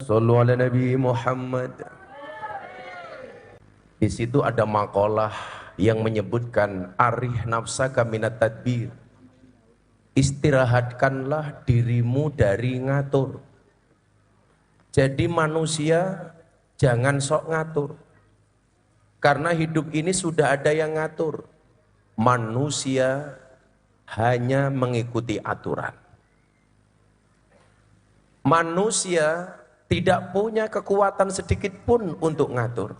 Shallu ala Nabi Muhammad. Di situ ada makalah yang menyebutkan arih nafsaka minat tadbir. Istirahatkanlah dirimu dari ngatur. Jadi manusia jangan sok ngatur. Karena hidup ini sudah ada yang ngatur. Manusia hanya mengikuti aturan. Manusia tidak punya kekuatan sedikit pun untuk ngatur.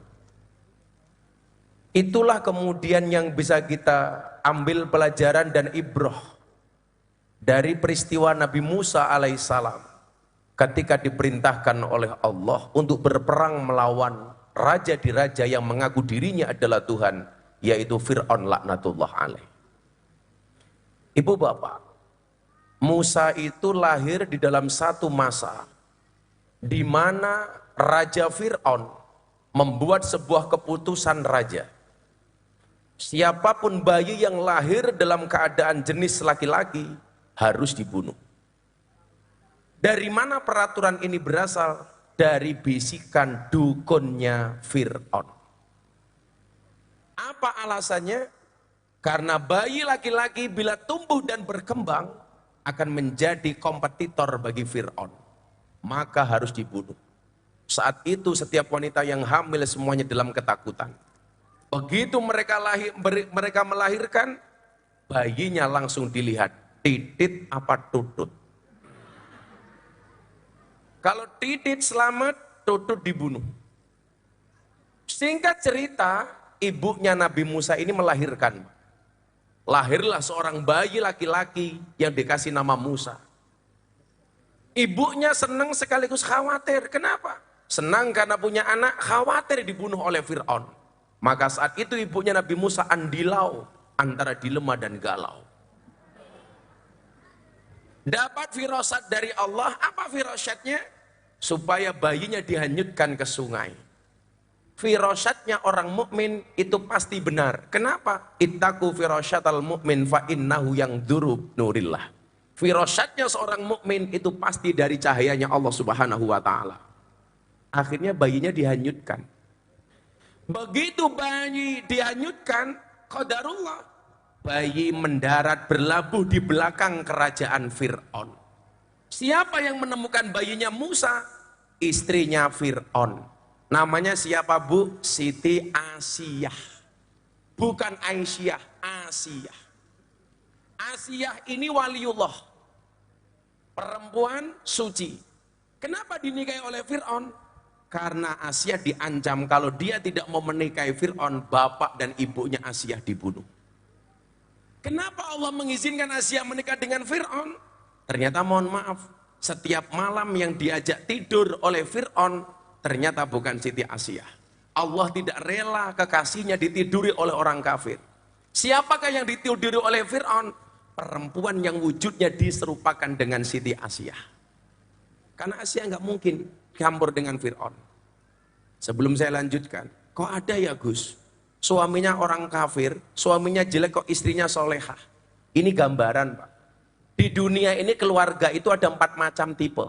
Itulah kemudian yang bisa kita ambil pelajaran dan ibrah dari peristiwa Nabi Musa alaihissalam ketika diperintahkan oleh Allah untuk berperang melawan raja di raja yang mengaku dirinya adalah Tuhan, yaitu Fir'aun laknatullah alaih. Ibu bapak, Musa itu lahir di dalam satu masa di mana Raja Fir'aun membuat sebuah keputusan raja. Siapapun bayi yang lahir dalam keadaan jenis laki-laki harus dibunuh. Dari mana peraturan ini berasal? Dari bisikan dukunnya Fir'aun. Apa alasannya? Karena bayi laki-laki bila tumbuh dan berkembang akan menjadi kompetitor bagi Fir'aun, maka harus dibunuh. Saat itu setiap wanita yang hamil semuanya dalam ketakutan. Begitu mereka melahirkan, bayinya langsung dilihat, titit apa tutut. Kalau titit selamat, tutut dibunuh. Singkat cerita, ibunya Nabi Musa ini melahirkan. Lahirlah seorang bayi laki-laki yang dikasih nama Musa. Ibunya senang sekaligus khawatir. Kenapa? Senang karena punya anak, khawatir dibunuh oleh Fir'aun. Maka saat itu ibunya Nabi Musa andilau antara dilema dan galau. Dapat firasat dari Allah. Apa firasatnya? Supaya bayinya dihanyutkan ke sungai. Firasatnya orang mukmin itu pasti benar. Kenapa? Ittaqu firasyatal mu'min fa innahu yang dzurub nurillah. Firasatnya seorang mukmin itu pasti dari cahayanya Allah Subhanahu wa taala. Akhirnya bayinya dihanyutkan. Begitu bayi dihanyutkan, qadarullah, bayi mendarat berlabuh di belakang kerajaan Fir'aun. Siapa yang menemukan bayinya Musa? Istrinya Fir'aun. Namanya siapa bu? Siti Asiyah. Bukan Aisyah, Asiyah. Asiyah ini waliullah. Perempuan suci. Kenapa dinikahi oleh Fir'aun? Karena Asiyah diancam kalau dia tidak mau menikahi Fir'aun, bapak dan ibunya Asiyah dibunuh. Kenapa Allah mengizinkan Asiyah menikah dengan Fir'aun? Ternyata mohon maaf, setiap malam yang diajak tidur oleh Fir'aun, ternyata bukan Siti Asiyah. Allah tidak rela kekasihnya ditiduri oleh orang kafir. Siapakah yang ditiduri oleh Fir'aun? Perempuan yang wujudnya diserupakan dengan Siti Asiyah. Karena Asiyah nggak mungkin campur dengan Fir'aun. Sebelum saya lanjutkan, kok ada ya Gus? Suaminya orang kafir, suaminya jelek kok istrinya solehah. Ini gambaran Pak. Di dunia ini keluarga itu ada 4 macam tipe.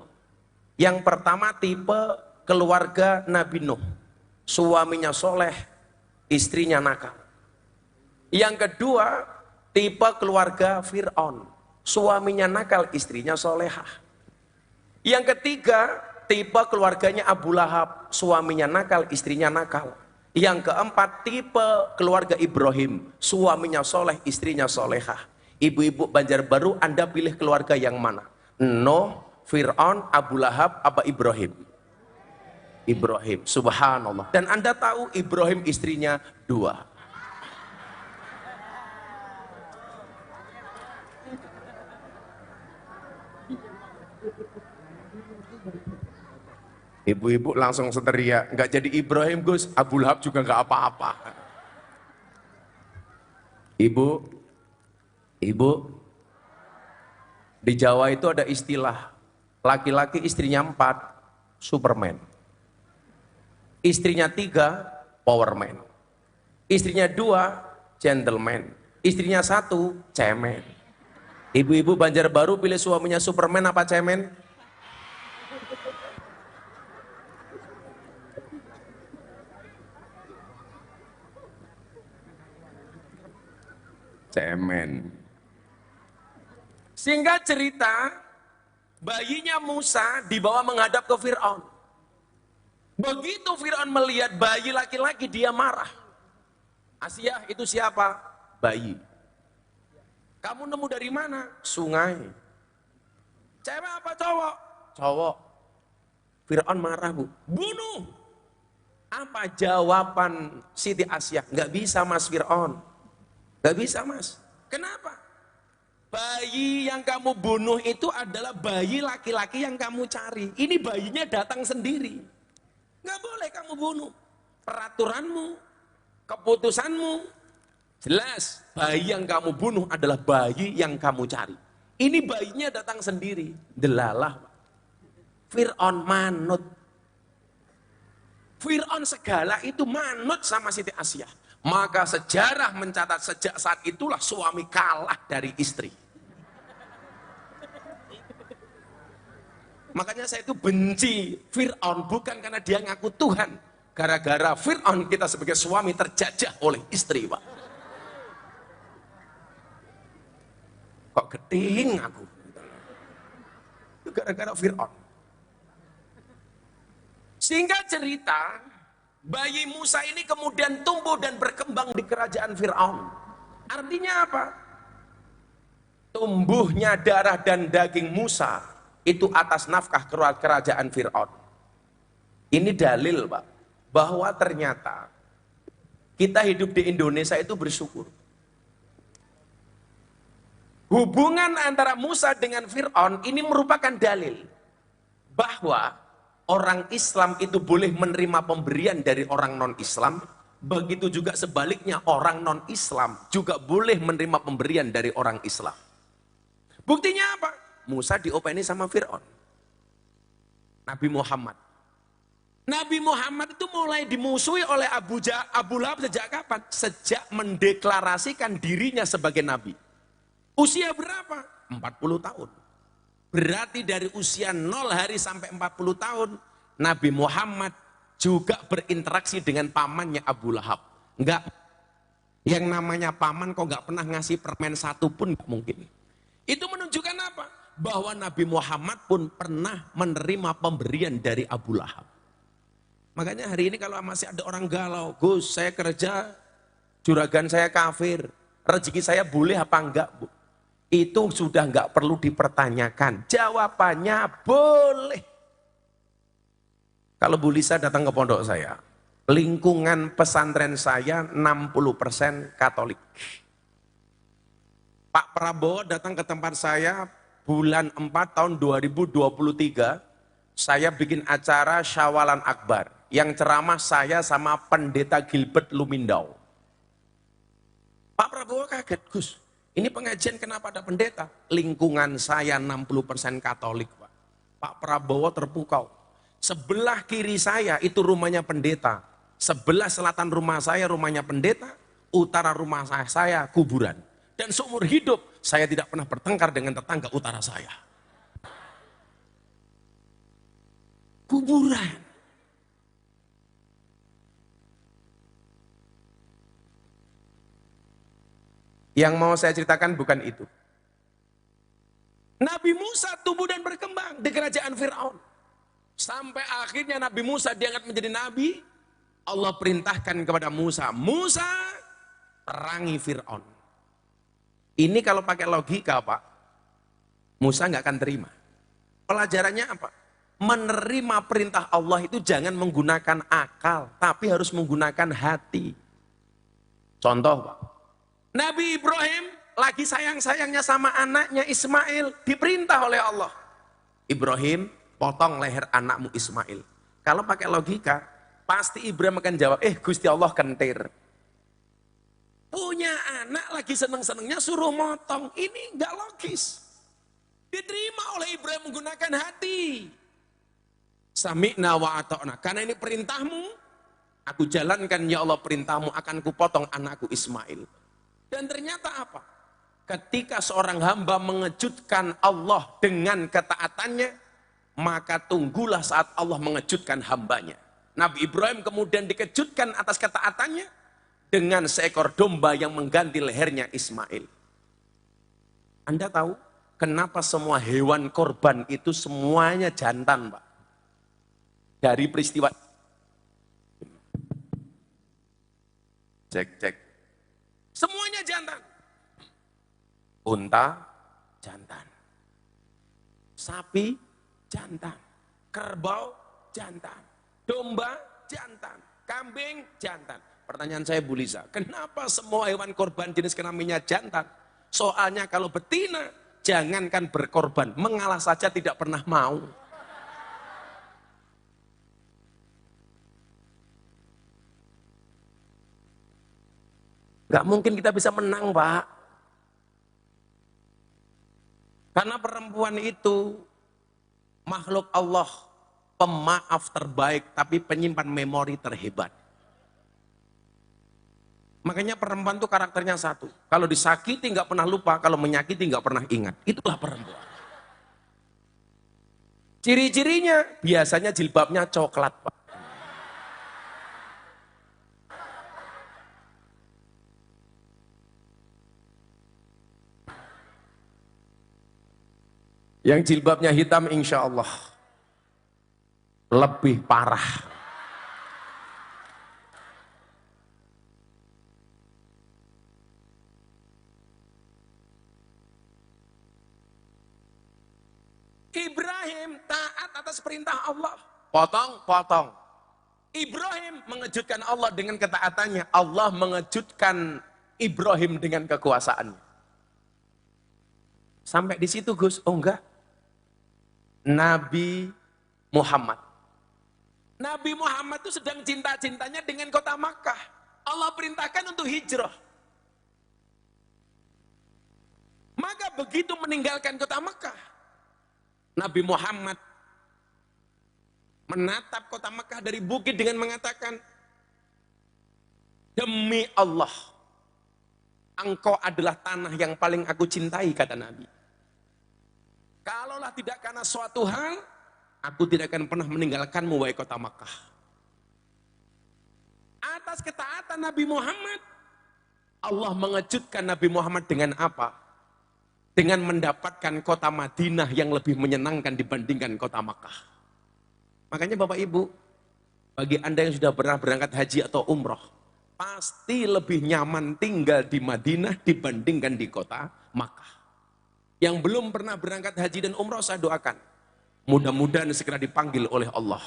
Yang pertama tipe keluarga Nabi Nuh. Suaminya soleh, istrinya nakal. Yang kedua tipe keluarga Fir'aun. Suaminya nakal, istrinya solehah. Yang ketiga tipe keluarganya Abu Lahab. Suaminya nakal, istrinya nakal. Yang keempat tipe keluarga Ibrahim. Suaminya soleh, istrinya solehah. Ibu-ibu Banjarbaru, Anda pilih keluarga yang mana? Nuh, Fir'aun, Abu Lahab, apa Ibrahim? Ibrahim, subhanallah. Dan Anda tahu Ibrahim istrinya 2. Ibu-ibu langsung seteriak, nggak jadi Ibrahim Gus, Abu Lahab juga nggak apa-apa. Ibu, di Jawa itu ada istilah, laki-laki istrinya 4, Superman. Istrinya 3, Powerman. Istrinya 2, Gentleman. Istrinya 1, Cemen. Ibu-ibu Banjarbaru pilih suaminya Superman apa Cemen? Cemen. Singkat cerita, bayinya Musa dibawa menghadap ke Fir'aun. Begitu Fir'aun melihat bayi laki-laki, dia marah. Asia, itu siapa? Bayi. Kamu nemu dari mana? Sungai. Cewek apa cowok? Cowok. Fir'aun marah, Bu. Bunuh. Apa jawaban Siti Asyah? Nggak bisa, Mas Fir'aun. Nggak bisa, Mas. Kenapa? Bayi yang kamu bunuh itu adalah bayi laki-laki yang kamu cari. Ini bayinya datang sendiri. Nggak boleh kamu bunuh. Peraturanmu, keputusanmu, jelas bayi yang kamu bunuh adalah bayi yang kamu cari. Ini bayinya datang sendiri. Delalah. Fir'aun manut. Fir'aun segala itu manut sama Siti Asyah. Maka sejarah mencatat sejak saat itulah suami kalah dari istri. Makanya saya itu benci Fir'aun bukan karena dia ngaku Tuhan. Gara-gara Fir'aun kita sebagai suami terjajah oleh istri, Pak. Kok geding aku? Itu gara-gara Fir'aun. Sehingga cerita, bayi Musa ini kemudian tumbuh dan berkembang di kerajaan Fir'aun. Artinya apa? Tumbuhnya darah dan daging Musa itu atas nafkah kerajaan Fir'aun. Ini dalil, Pak, bahwa ternyata kita hidup di Indonesia itu bersyukur. Hubungan antara Musa dengan Fir'aun ini merupakan dalil bahwa orang Islam itu boleh menerima pemberian dari orang non-Islam, begitu juga sebaliknya orang non-Islam juga boleh menerima pemberian dari orang Islam. Buktinya apa? Musa diopeni sama Fir'aun. Nabi Muhammad. Nabi Muhammad itu mulai dimusuhi oleh Abu Lahab sejak kapan? Sejak mendeklarasikan dirinya sebagai Nabi. Usia berapa? 40 tahun. Berarti dari usia 0 hari sampai 40 tahun, Nabi Muhammad juga berinteraksi dengan pamannya Abu Lahab. Enggak, yang namanya paman kok enggak pernah ngasih permen satu pun mungkin. Itu menunjukkan apa? Bahwa Nabi Muhammad pun pernah menerima pemberian dari Abu Lahab. Makanya hari ini kalau masih ada orang galau, Gus saya kerja, juragan saya kafir, rezeki saya boleh apa enggak, Bu? Itu sudah enggak perlu dipertanyakan. Jawabannya boleh. Kalau Bu Lisa datang ke pondok saya, lingkungan pesantren saya 60% Katolik. Pak Prabowo datang ke tempat saya bulan 4 tahun 2023, saya bikin acara Syawalan Akbar. Yang ceramah saya sama Pendeta Gilbert Lumindau. Pak Prabowo kaget, Gus, ini pengajian kenapa ada pendeta? Lingkungan saya 60% Katolik, Pak. Pak Prabowo terpukau. Sebelah kiri saya itu rumahnya pendeta. Sebelah selatan rumah saya rumahnya pendeta. Utara rumah saya kuburan. Dan seumur hidup saya tidak pernah bertengkar dengan tetangga utara saya. Kuburan. Yang mau saya ceritakan bukan itu. Nabi Musa tumbuh dan berkembang di kerajaan Fir'aun. Sampai akhirnya Nabi Musa diangkat menjadi nabi. Allah perintahkan kepada Musa, Musa perangi Fir'aun. Ini kalau pakai logika, Pak, Musa nggak akan terima. Pelajarannya apa? Menerima perintah Allah itu jangan menggunakan akal, tapi harus menggunakan hati. Contoh, Pak, Nabi Ibrahim lagi sayang-sayangnya sama anaknya Ismail, diperintah oleh Allah. Ibrahim, potong leher anakmu Ismail. Kalau pakai logika, pasti Ibrahim akan jawab, Gusti Allah kentir. Punya anak lagi seneng-senengnya suruh motong, ini nggak logis. Diterima oleh Ibrahim menggunakan hati. Sami'na wa ata'na, karena ini perintahmu, aku jalankan ya Allah perintahmu, akan kupotong anakku Ismail. Dan ternyata apa? Ketika seorang hamba mengejutkan Allah dengan ketaatannya, maka tunggulah saat Allah mengejutkan hambanya. Nabi Ibrahim kemudian dikejutkan atas ketaatannya, dengan seekor domba yang mengganti lehernya Ismail. Anda tahu kenapa semua hewan korban itu semuanya jantan, Pak? Dari peristiwa cek. Semuanya jantan. Unta jantan. Sapi jantan. Kerbau jantan. Domba jantan. Kambing jantan. Pertanyaan saya Bu Liza, kenapa semua hewan korban jenis kelaminnya jantan? Soalnya kalau betina, jangankan berkorban, mengalah saja tidak pernah mau. Gak mungkin kita bisa menang, Pak. Karena perempuan itu makhluk Allah, pemaaf terbaik, tapi penyimpan memori terhebat. Makanya perempuan itu karakternya satu. Kalau disakiti nggak pernah lupa, kalau menyakiti nggak pernah ingat. Itulah perempuan. Ciri-cirinya biasanya jilbabnya coklat, Pak. Yang jilbabnya hitam insya Allah lebih parah. Ibrahim taat atas perintah Allah. Potong. Ibrahim mengejutkan Allah dengan ketaatannya. Allah mengejutkan Ibrahim dengan kekuasaannya. Sampai di situ Gus, oh enggak. Nabi Muhammad itu sedang cinta-cintanya dengan kota Makkah. Allah perintahkan untuk hijrah. Maka begitu meninggalkan kota Makkah, Nabi Muhammad menatap kota Makkah dari bukit dengan mengatakan, demi Allah, engkau adalah tanah yang paling aku cintai, kata Nabi. Kalaulah tidak karena suatu hal, aku tidak akan pernah meninggalkanmu, wahai kota Makkah. Atas ketaatan Nabi Muhammad, Allah mengejutkan Nabi Muhammad dengan apa? Dengan mendapatkan kota Madinah yang lebih menyenangkan dibandingkan kota Makkah. Makanya Bapak Ibu, bagi Anda yang sudah pernah berangkat haji atau umroh, pasti lebih nyaman tinggal di Madinah dibandingkan di kota Makkah. Yang belum pernah berangkat haji dan umroh, saya doakan, mudah-mudahan segera dipanggil oleh Allah.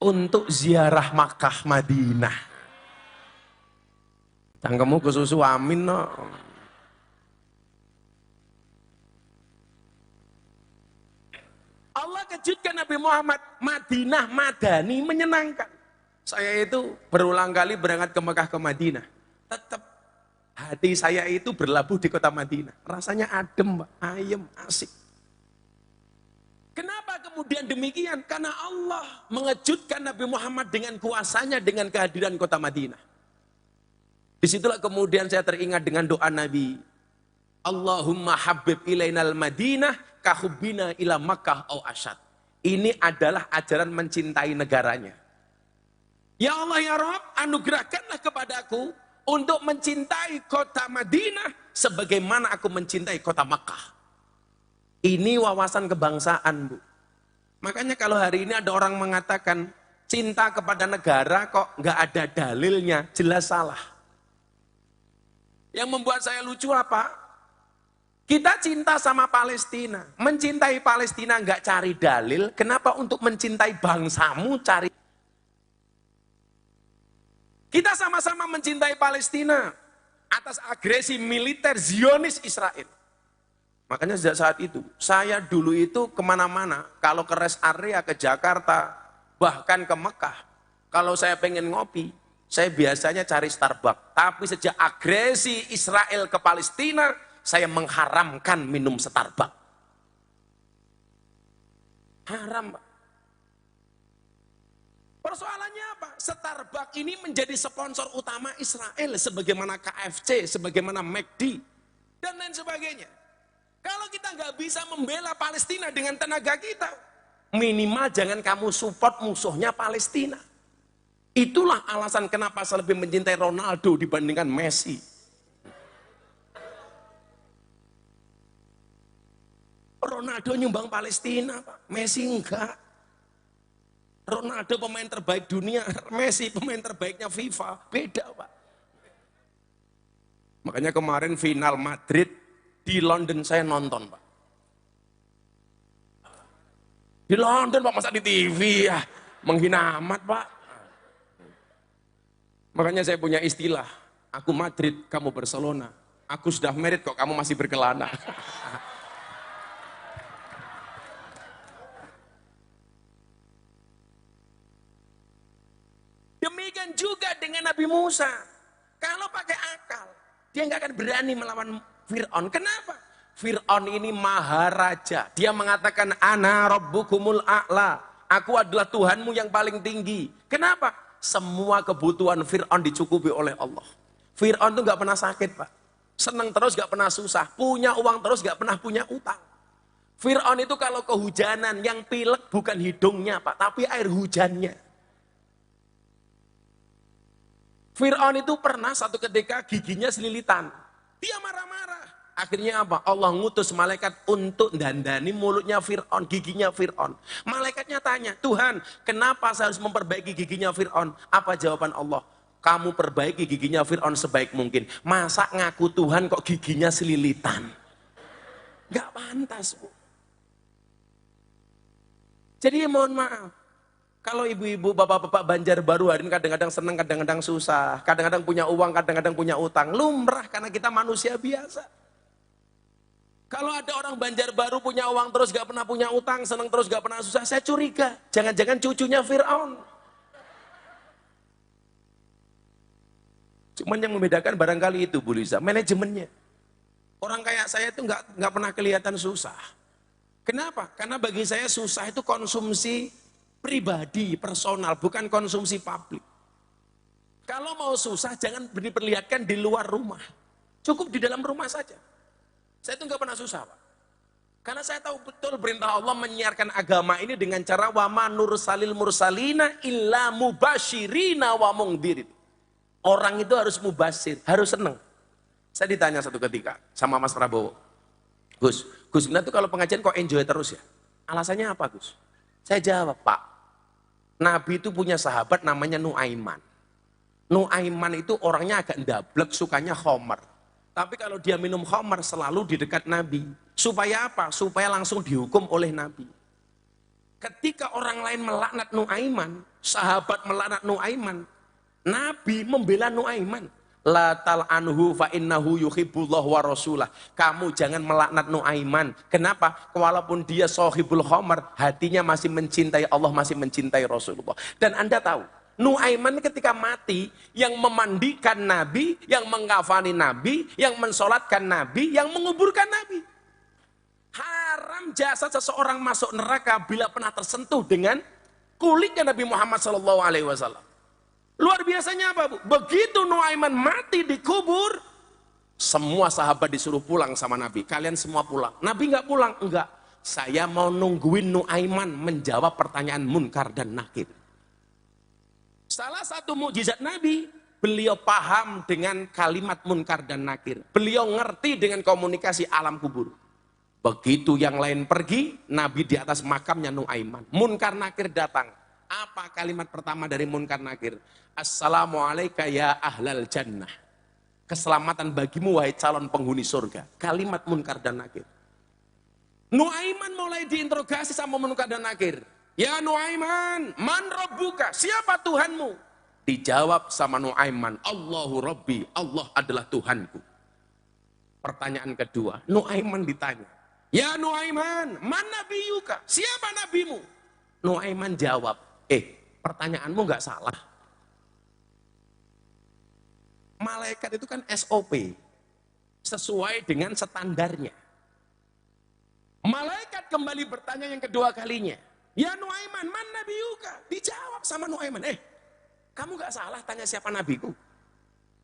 Untuk ziarah Makkah Madinah. Cangkemmu kesusu amin no. Allah kejutkan Nabi Muhammad, Madinah Madani menyenangkan. Saya itu berulang kali berangkat ke Mekah ke Madinah. Tetap hati saya itu berlabuh di kota Madinah. Rasanya adem, ayem, asik. Kenapa kemudian demikian? Karena Allah mengejutkan Nabi Muhammad dengan kuasanya, dengan kehadiran kota Madinah. Disitulah kemudian saya teringat dengan doa Nabi. Allahumma habib ilainal Madinah kahubbina ila Makkah au asyad. Ini adalah ajaran mencintai negaranya. Ya Allah ya Rabb, anugerahkanlah kepadaku untuk mencintai kota Madinah sebagaimana aku mencintai kota Makkah. Ini wawasan kebangsaan, Bu. Makanya kalau hari ini ada orang mengatakan cinta kepada negara kok nggak ada dalilnya, jelas salah. Yang membuat saya lucu apa? Kita cinta sama Palestina, mencintai Palestina nggak cari dalil, kenapa untuk mencintai bangsamu cari? Kita sama-sama mencintai Palestina atas agresi militer Zionis Israel. Makanya sejak saat itu, saya dulu itu kemana-mana, kalau ke rest area, ke Jakarta, bahkan ke Mekah, kalau saya pengen ngopi, saya biasanya cari Starbucks. Tapi sejak agresi Israel ke Palestina, saya mengharamkan minum Starbucks. Haram, Pak. Persoalannya apa? Starbucks ini menjadi sponsor utama Israel, sebagaimana KFC, sebagaimana McD, dan lain sebagainya. Kalau kita nggak bisa membela Palestina dengan tenaga kita, Minimal jangan kamu support musuhnya Palestina. Itulah alasan kenapa saya lebih mencintai Ronaldo dibandingkan Messi. Ronaldo nyumbang Palestina, Pak. Messi enggak. Ronaldo pemain terbaik dunia, Messi pemain terbaiknya FIFA. Beda, Pak. Makanya kemarin final Madrid di London saya nonton, Pak. Di London, Pak, masa di TV ya. Menghina amat, Pak. Makanya saya punya istilah, aku Madrid, kamu Barcelona. Aku sudah merit kok, kamu masih berkelana. Demikian juga dengan Nabi Musa. Kalau pakai akal, dia nggak akan berani melawan Fir'aun. Kenapa? Fir'aun ini maharaja. Dia mengatakan, ana rabbukumul a'la. Aku adalah Tuhanmu yang paling tinggi. Kenapa? Semua kebutuhan Fir'aun dicukupi oleh Allah. Fir'aun itu nggak pernah sakit, Pak. Senang terus nggak pernah susah. Punya uang terus nggak pernah punya utang. Fir'aun itu kalau kehujanan, yang pilek bukan hidungnya, Pak, tapi air hujannya. Fir'aun itu pernah satu ketika giginya selilitan. Dia marah-marah. Akhirnya apa? Allah ngutus malaikat untuk dandani mulutnya Fir'aun, giginya Fir'aun. Malaikatnya tanya, Tuhan, kenapa saya harus memperbaiki giginya Fir'aun? Apa jawaban Allah? Kamu perbaiki giginya Fir'aun sebaik mungkin. Masa ngaku Tuhan kok giginya selilitan? Gak pantas, Bu. Jadi mohon maaf. Kalau ibu-ibu, bapak-bapak Banjarbaru hari ini kadang-kadang senang, kadang-kadang susah. Kadang-kadang punya uang, kadang-kadang punya utang. Lumrah karena kita manusia biasa. Kalau ada orang Banjarbaru punya uang terus gak pernah punya utang, senang terus gak pernah susah, saya curiga. Jangan-jangan cucunya Fir'aun. Cuman yang membedakan barangkali itu, Bu Liza, manajemennya. Orang kayak saya itu nggak pernah kelihatan susah. Kenapa? Karena bagi saya susah itu konsumsi pribadi, personal, bukan konsumsi publik. Kalau mau susah, jangan diperlihatkan di luar rumah. Cukup di dalam rumah saja. Saya itu nggak pernah susah, Pak. Karena saya tahu betul perintah Allah menyiarkan agama ini dengan cara wama nursalil mursalina illa mubashirina wa mungdirin. Orang itu harus mubashir, harus senang. Saya ditanya satu ketika sama Mas Prabowo. Gus Guna tuh kalau pengajian kok enjoy terus ya? Alasannya apa, Gus? Saya jawab, Pak, Nabi itu punya sahabat namanya Nuaiman. Nuaiman itu orangnya agak ndablek, sukanya khomer. Tapi kalau dia minum khomer selalu di dekat Nabi. Supaya apa? Supaya langsung dihukum oleh Nabi. Ketika orang lain melaknat Nuaiman, sahabat melaknat Nuaiman, Nabi membela Nuaiman. La tal'anhu fa innahu yuhibbullah wa rasulah. Kamu jangan melaknat Nuaiman. Kenapa? Walaupun dia sahibul khamar, hatinya masih mencintai Allah, masih mencintai Rasulullah. Dan Anda tahu, Nuaiman ketika mati, yang memandikan Nabi, yang mengkafani Nabi, yang mensolatkan Nabi, yang menguburkan Nabi. Haram jasad seseorang masuk neraka bila pernah tersentuh dengan kulitnya Nabi Muhammad SAW. Luar biasanya apa, Bu? Begitu Nuaiman mati dikubur, semua sahabat disuruh pulang sama Nabi. Kalian semua pulang. Nabi nggak pulang, enggak. Saya mau nungguin Nuaiman menjawab pertanyaan Munkar dan Nakir. Salah satu mukjizat Nabi, beliau paham dengan kalimat Munkar dan Nakir. Beliau ngerti dengan komunikasi alam kubur. Begitu yang lain pergi, Nabi di atas makamnya Nuaiman. Munkar Nakir datang. Apa kalimat pertama dari Munkar Nakir? Assalamualaikum ya ahlal jannah. Keselamatan bagimu wahai calon penghuni surga. Kalimat Munkar dan Nakir. Nuaiman mulai diinterogasi sama Munkar dan Nakir. Ya Nuaiman, man rabbuka? Siapa Tuhanmu? Dijawab sama Nuaiman, Allahu Rabbi, Allah adalah Tuhanku. Pertanyaan kedua, Nuaiman ditanya, ya Nuaiman, man nabiyuka? Siapa nabimu? Nuaiman jawab, pertanyaanmu nggak salah. Malaikat itu kan SOP, sesuai dengan standarnya. Malaikat kembali bertanya yang kedua kalinya, ya Nuaiman, man nabiyuka? Dijawab sama Nuaiman, kamu nggak salah tanya siapa nabiku.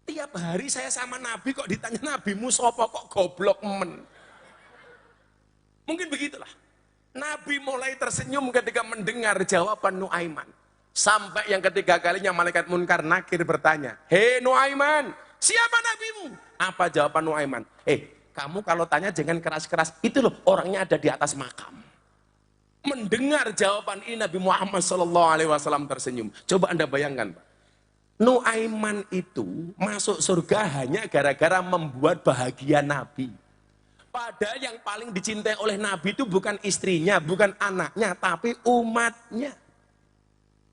Tiap hari saya sama nabi kok ditanya nabimu sopo, kok goblok men. Mungkin begitulah. Nabi Nabi mulai tersenyum ketika mendengar jawaban Nuaiman. Sampai yang ketiga kalinya malaikat Munkar Nakir bertanya, "Hei Nuaiman, siapa nabimu?" Apa jawaban Nuaiman? Kamu kalau tanya jangan keras-keras, itu loh orangnya ada di atas makam. Mendengar jawaban ini Nabi Muhammad SAW tersenyum. Coba Anda bayangkan, Pak. Nuaiman itu masuk surga hanya gara-gara membuat bahagia Nabi. Padahal yang paling dicintai oleh Nabi itu bukan istrinya, bukan anaknya, tapi umatnya.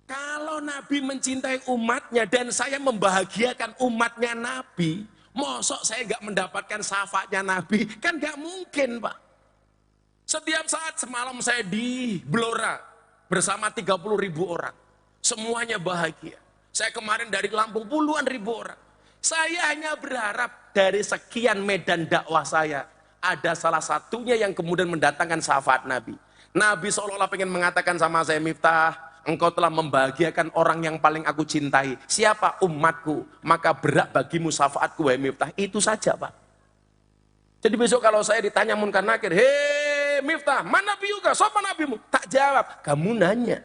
Kalau Nabi mencintai umatnya dan saya membahagiakan umatnya Nabi, mosok saya nggak mendapatkan syafaatnya Nabi? Kan nggak mungkin, Pak. Setiap saat semalam saya di Blora bersama 30.000 orang. Semuanya bahagia. Saya kemarin dari Lampung puluhan ribu orang. Saya hanya berharap dari sekian medan dakwah saya, ada salah satunya yang kemudian mendatangkan syafaat Nabi. Nabi seolah-olah pengen mengatakan sama saya, "Miftah, engkau telah membahagiakan orang yang paling aku cintai. Siapa? Umatku. Maka berat bagimu syafaatku, wahai Miftah." Itu saja, Pak. Jadi besok kalau saya ditanya Munkar Nakir, "Hei Miftah, mana nabiuka? Siapa nabimu?" Tak jawab, kamu nanya.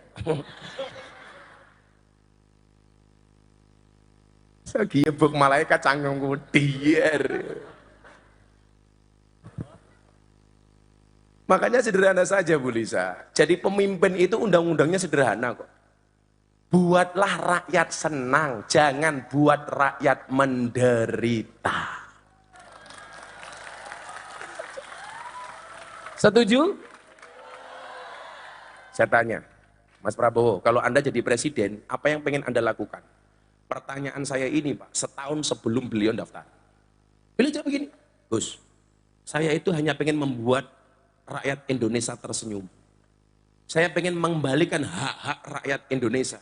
Sagiebuk malaikat cangkemku dier. Makanya sederhana saja Bu Lisa. Jadi pemimpin itu undang-undangnya sederhana kok. Buatlah rakyat senang, jangan buat rakyat menderita. Setuju? Saya tanya, Mas Prabowo, kalau Anda jadi presiden, apa yang pengen Anda lakukan? Pertanyaan saya ini Pak, setahun sebelum beliau daftar. Beliau jawab begini, "Gus, saya itu hanya pengen membuat rakyat Indonesia tersenyum. Saya pengen mengembalikan hak-hak rakyat Indonesia.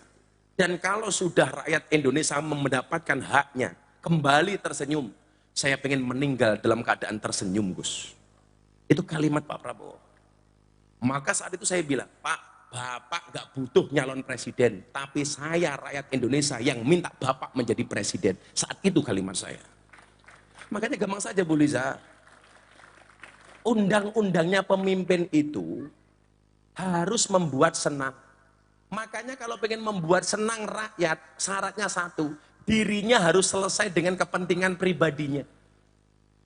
Dan kalau sudah rakyat Indonesia mendapatkan haknya, kembali tersenyum, saya pengen meninggal dalam keadaan tersenyum, Gus." Itu kalimat Pak Prabowo. Maka saat itu saya bilang, "Pak, Bapak gak butuh nyalon presiden, tapi saya rakyat Indonesia yang minta Bapak menjadi presiden." Saat itu kalimat saya. Makanya gampang saja Bu Liza. Undang-undangnya pemimpin itu harus membuat senang. Makanya kalau pengen membuat senang rakyat, syaratnya satu, dirinya harus selesai dengan kepentingan pribadinya.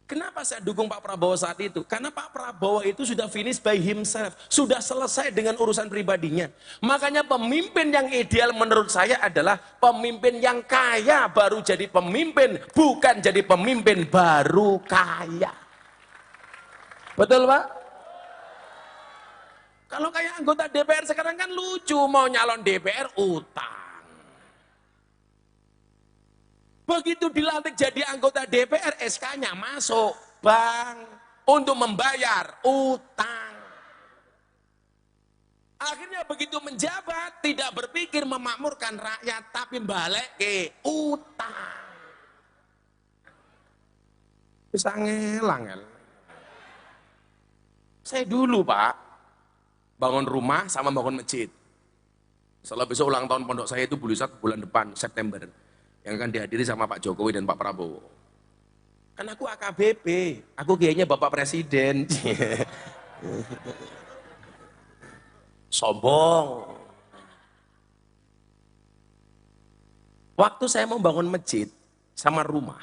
Kenapa saya dukung Pak Prabowo saat itu? Karena Pak Prabowo itu sudah finish by himself, sudah selesai dengan urusan pribadinya. Makanya pemimpin yang ideal menurut saya adalah pemimpin yang kaya baru jadi pemimpin, bukan jadi pemimpin baru kaya. Betul Pak? Kalau kayak anggota DPR sekarang kan lucu, mau nyalon DPR utang. Begitu dilantik jadi anggota DPR, SK-nya masuk bank untuk membayar utang. Akhirnya begitu menjabat, tidak berpikir memakmurkan rakyat, tapi balik ke utang. Bisa ngelangel. Saya dulu Pak, bangun rumah sama bangun masjid. Setelah besok ulang tahun pondok saya itu bulan depan, September. Yang akan dihadiri sama Pak Jokowi dan Pak Prabowo. Kan aku AKBP, aku kayaknya Bapak Presiden. Sombong. Waktu saya mau bangun masjid sama rumah,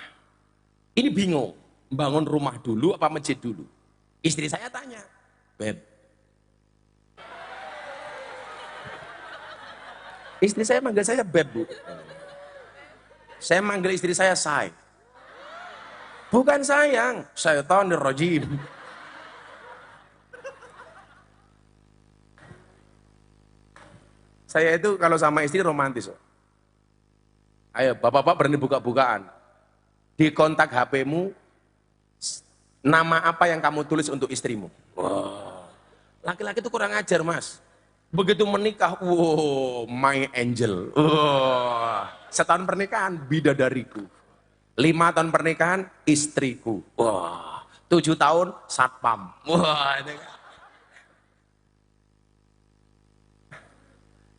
ini bingung, bangun rumah dulu apa masjid dulu? Istri saya tanya, "Beb." Istri saya manggil saya Beb, Bu. Saya manggil istri saya Say. Bukan sayang, syaitanir rajim. Saya itu kalau sama istri romantis. Ayo, bapak-bapak berani buka-bukaan. Di kontak HP-mu, nama apa yang kamu tulis untuk istrimu? Wow. Laki-laki itu kurang ajar, Mas. Begitu menikah, wow, my angel. Wow. Setahun pernikahan, bidadariku. 5 tahun pernikahan, istriku. Wah. 7 tahun, satpam. Wah.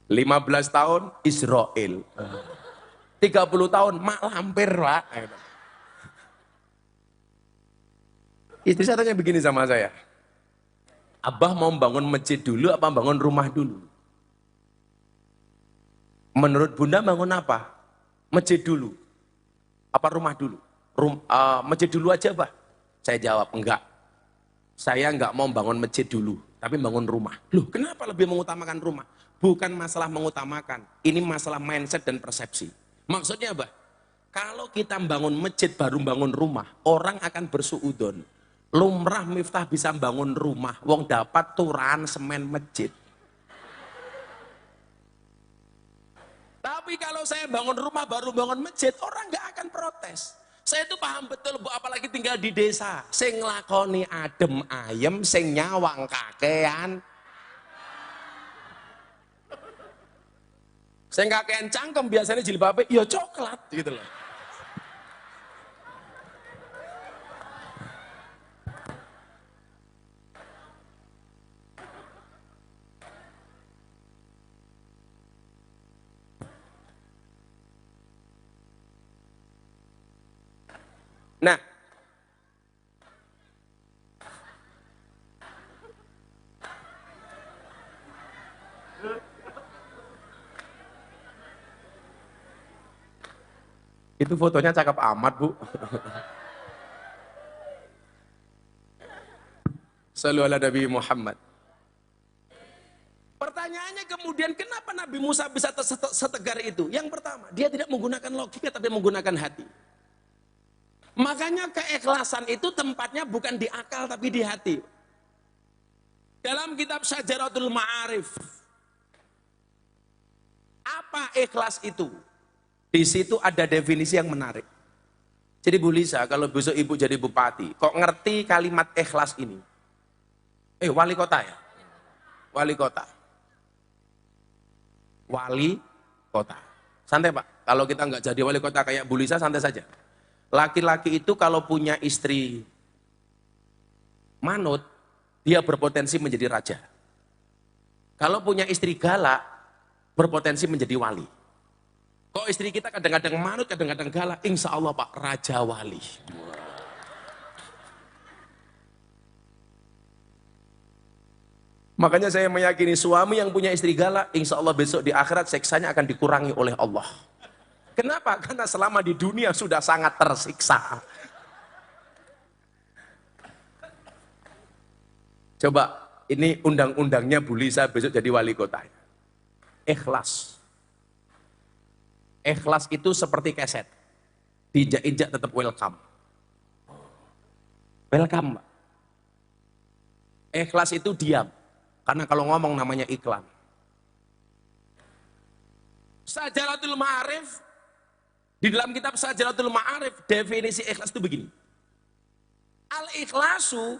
15 tahun, Israel. 30 tahun, mak lampir, Pak. Istri saya tanya begini sama saya. Abah mau bangun masjid dulu apa bangun rumah dulu? Menurut Bunda bangun apa? Masjid dulu. Apa rumah dulu? Masjid dulu aja, Bah. Saya jawab, enggak. Saya enggak mau bangun masjid dulu, tapi bangun rumah. Loh, kenapa lebih mengutamakan rumah? Bukan masalah mengutamakan. Ini masalah mindset dan persepsi. Maksudnya, Bah, kalau kita bangun masjid baru bangun rumah, orang akan bersuudon. Lumrah Miftah bisa bangun rumah, wong dapat turahan semen masjid. Tapi kalau saya bangun rumah baru bangun masjid, orang nggak akan protes. Saya itu paham betul, Bu, apalagi tinggal di desa. Sing lakoni adem ayem, sing nyawang kakean. Sing kakean cangkem biasanya jilbabnya ya coklat gitu loh. Nah, itu fotonya cakep amat, Bu. Sallu ala Nabi Muhammad. Pertanyaannya kemudian kenapa Nabi Musa bisa setegar itu? Yang pertama, dia tidak menggunakan logika tapi menggunakan hati. Makanya keikhlasan itu tempatnya bukan di akal tapi di hati. Dalam kitab Syajaratul Ma'arif, apa ikhlas itu? Di situ ada definisi yang menarik. Jadi Bu Lisa, kalau besok Ibu jadi bupati, kok ngerti kalimat ikhlas ini? Wali kota ya? Wali kota. Wali kota. Santai Pak, kalau kita nggak jadi wali kota kayak Bu Lisa, santai saja. Laki-laki itu kalau punya istri manut, dia berpotensi menjadi raja. Kalau punya istri galak, berpotensi menjadi wali. Kok istri kita kadang-kadang manut, kadang-kadang galak, insya Allah Pak, raja wali. Makanya saya meyakini suami yang punya istri galak, insya Allah besok di akhirat seksanya akan dikurangi oleh Allah. Kenapa? Karena selama di dunia sudah sangat tersiksa. Coba, ini undang-undangnya Bu Lisa besok jadi wali kota. Ikhlas. Ikhlas itu seperti keset. Dijak-injak tetap welcome. Welcome, Pak. Ikhlas itu diam. Karena kalau ngomong namanya iklan. Syajaratul Ma'arif, di dalam kitab Syajaratul Ma'arif, definisi ikhlas itu begini. Al-ikhlasu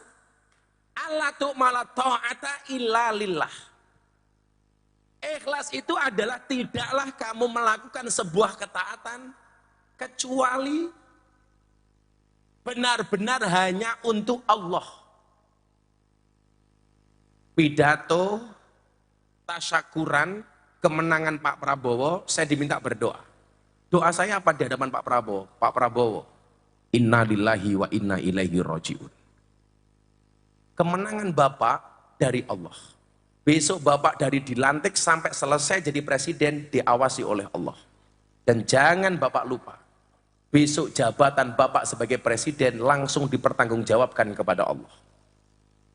alla tu'mala ta'ata illa lillah. Ikhlas itu adalah tidaklah kamu melakukan sebuah ketaatan kecuali benar-benar hanya untuk Allah. Pidato tasyakuran kemenangan Pak Prabowo, saya diminta berdoa. Doa saya apa di hadapan Pak Prabowo? Pak Prabowo, inna lillahi wa inna ilaihi roji'un. Kemenangan Bapak dari Allah. Besok Bapak dari dilantik sampai selesai jadi presiden diawasi oleh Allah. Dan jangan Bapak lupa, besok jabatan Bapak sebagai presiden langsung dipertanggungjawabkan kepada Allah.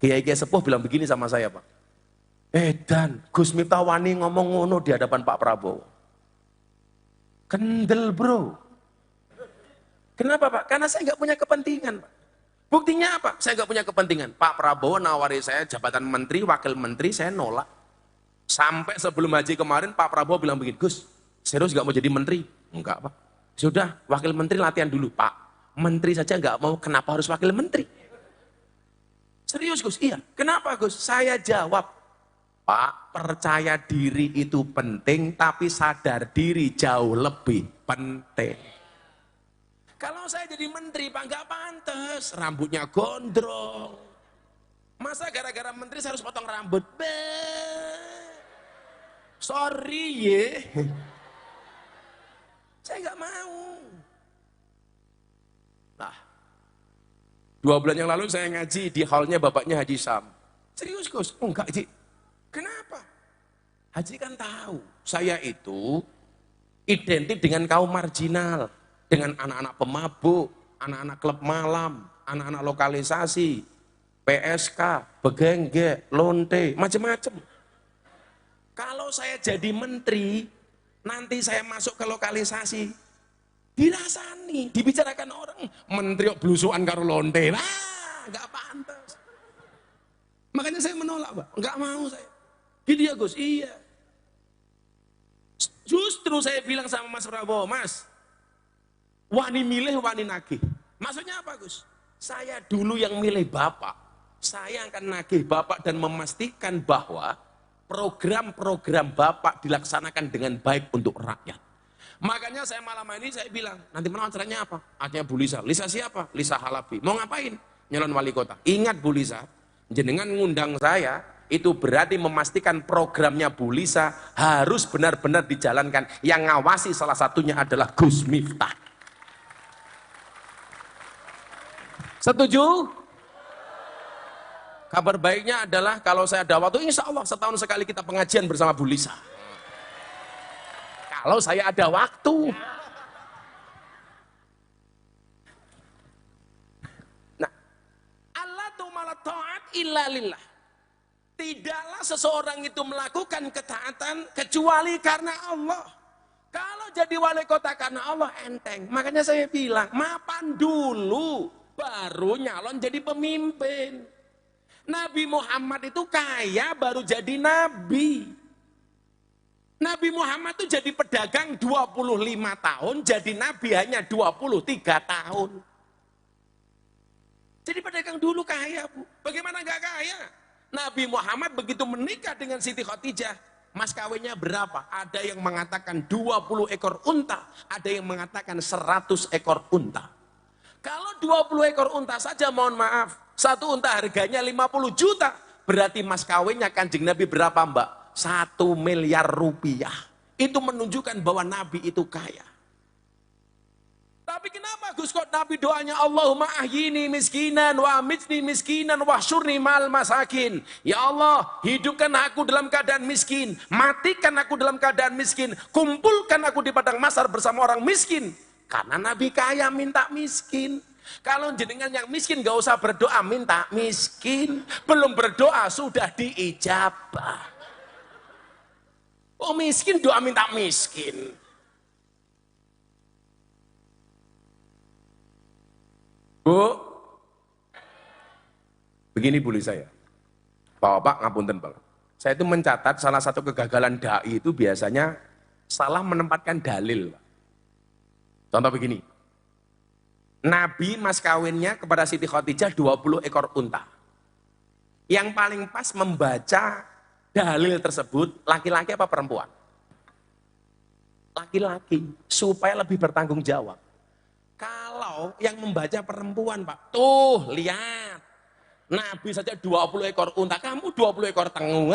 Kiai-kiai sepuh bilang begini sama saya, Pak. Dan Gus Miftah wani ngomong ngono di hadapan Pak Prabowo. Kendel, bro. Kenapa, Pak? Karena saya nggak punya kepentingan, Pak. Buktinya apa? Saya nggak punya kepentingan. Pak Prabowo nawari saya jabatan menteri, wakil menteri, saya nolak. Sampai sebelum haji kemarin Pak Prabowo bilang begini, Gus, serius nggak mau jadi menteri? Enggak, Pak. Sudah, wakil menteri latihan dulu, Pak. Menteri saja nggak mau, kenapa harus wakil menteri? Serius, Gus? Iya. Kenapa, Gus? Saya jawab, Pak, percaya diri itu penting, tapi sadar diri jauh lebih penting. Kalau saya jadi menteri, Pak, nggak pantas. Rambutnya gondrong. Masa gara-gara menteri saya harus potong rambut? Sorry ye. Saya nggak mau. Nah, 2 bulan yang lalu saya ngaji di hallnya bapaknya Haji Sam. Serius Gus? Enggak Ji. Kenapa? Haji kan tahu, saya itu identik dengan kaum marginal, dengan anak-anak pemabuk, anak-anak klub malam, anak-anak lokalisasi, PSK, begengge, lonte, macam-macam. Kalau saya jadi menteri, nanti saya masuk ke lokalisasi, dirasani, dibicarakan orang, menteri blusukan karo lonte, nggak pantas. Makanya saya menolak, Pak. Nggak mau saya. Gitu ya Gus, iya. Justru saya bilang sama Mas Prabowo, Mas, wani milih, wani nagih. Maksudnya apa Gus? Saya dulu yang milih Bapak. Saya akan nagih Bapak dan memastikan bahwa program-program Bapak dilaksanakan dengan baik untuk rakyat. Makanya saya malam ini saya bilang, nanti malam acaranya apa? Acaranya Bu Lisa. Lisa siapa? Lisa Halabi. Mau ngapain? Nyalon wali kota. Ingat Bu Lisa, jenengan ngundang saya, itu berarti memastikan programnya Bu Lisa harus benar-benar dijalankan. Yang ngawasi salah satunya adalah Gus Miftah. Setuju? Kabar baiknya adalah kalau saya ada waktu, insya Allah setahun sekali kita pengajian bersama Bu Lisa. Kalau saya ada waktu. Nah, Allah tu'mala ta'at illa lillah. Tidaklah seseorang itu melakukan ketaatan kecuali karena Allah. Kalau jadi wali kota karena Allah enteng. Makanya saya bilang, mapan dulu baru nyalon jadi pemimpin. Nabi Muhammad itu kaya baru jadi nabi. Nabi Muhammad itu jadi pedagang 25 tahun, jadi nabi hanya 23 tahun. Jadi pedagang dulu kaya, Bu. Bagaimana nggak kaya? Nabi Muhammad begitu menikah dengan Siti Khadijah, mas kawinnya berapa? Ada yang mengatakan 20 ekor unta, ada yang mengatakan 100 ekor unta. Kalau 20 ekor unta saja, mohon maaf, satu unta harganya 50 juta, berarti mas kawinnya Kanjeng Nabi berapa, Mbak? 1 miliar rupiah. Itu menunjukkan bahwa Nabi itu kaya. Tapi kenapa Gus kok Nabi doanya Allahumma ahyini miskinan wa amitni miskinan wa syurni mal masakin. Ya Allah, hidupkan aku dalam keadaan miskin, matikan aku dalam keadaan miskin, kumpulkan aku di padang mahsyar bersama orang miskin. Karena Nabi kaya minta miskin. Kalau jenengan yang miskin gak usah berdoa minta miskin. Belum berdoa sudah diijabah. Oh miskin doa minta miskin. Bu, begini Bu Lisa ya. Bapak ngapunten Bang. Saya itu mencatat salah satu kegagalan dai itu biasanya salah menempatkan dalil. Contoh begini. Nabi mas kawinnya kepada Siti Khadijah 20 ekor unta. Yang paling pas membaca dalil tersebut laki-laki apa perempuan? Laki-laki, supaya lebih bertanggung jawab. Kalau yang membaca perempuan, Pak, tuh lihat. Nabi saja 20 ekor unta, kamu 20 ekor tengu.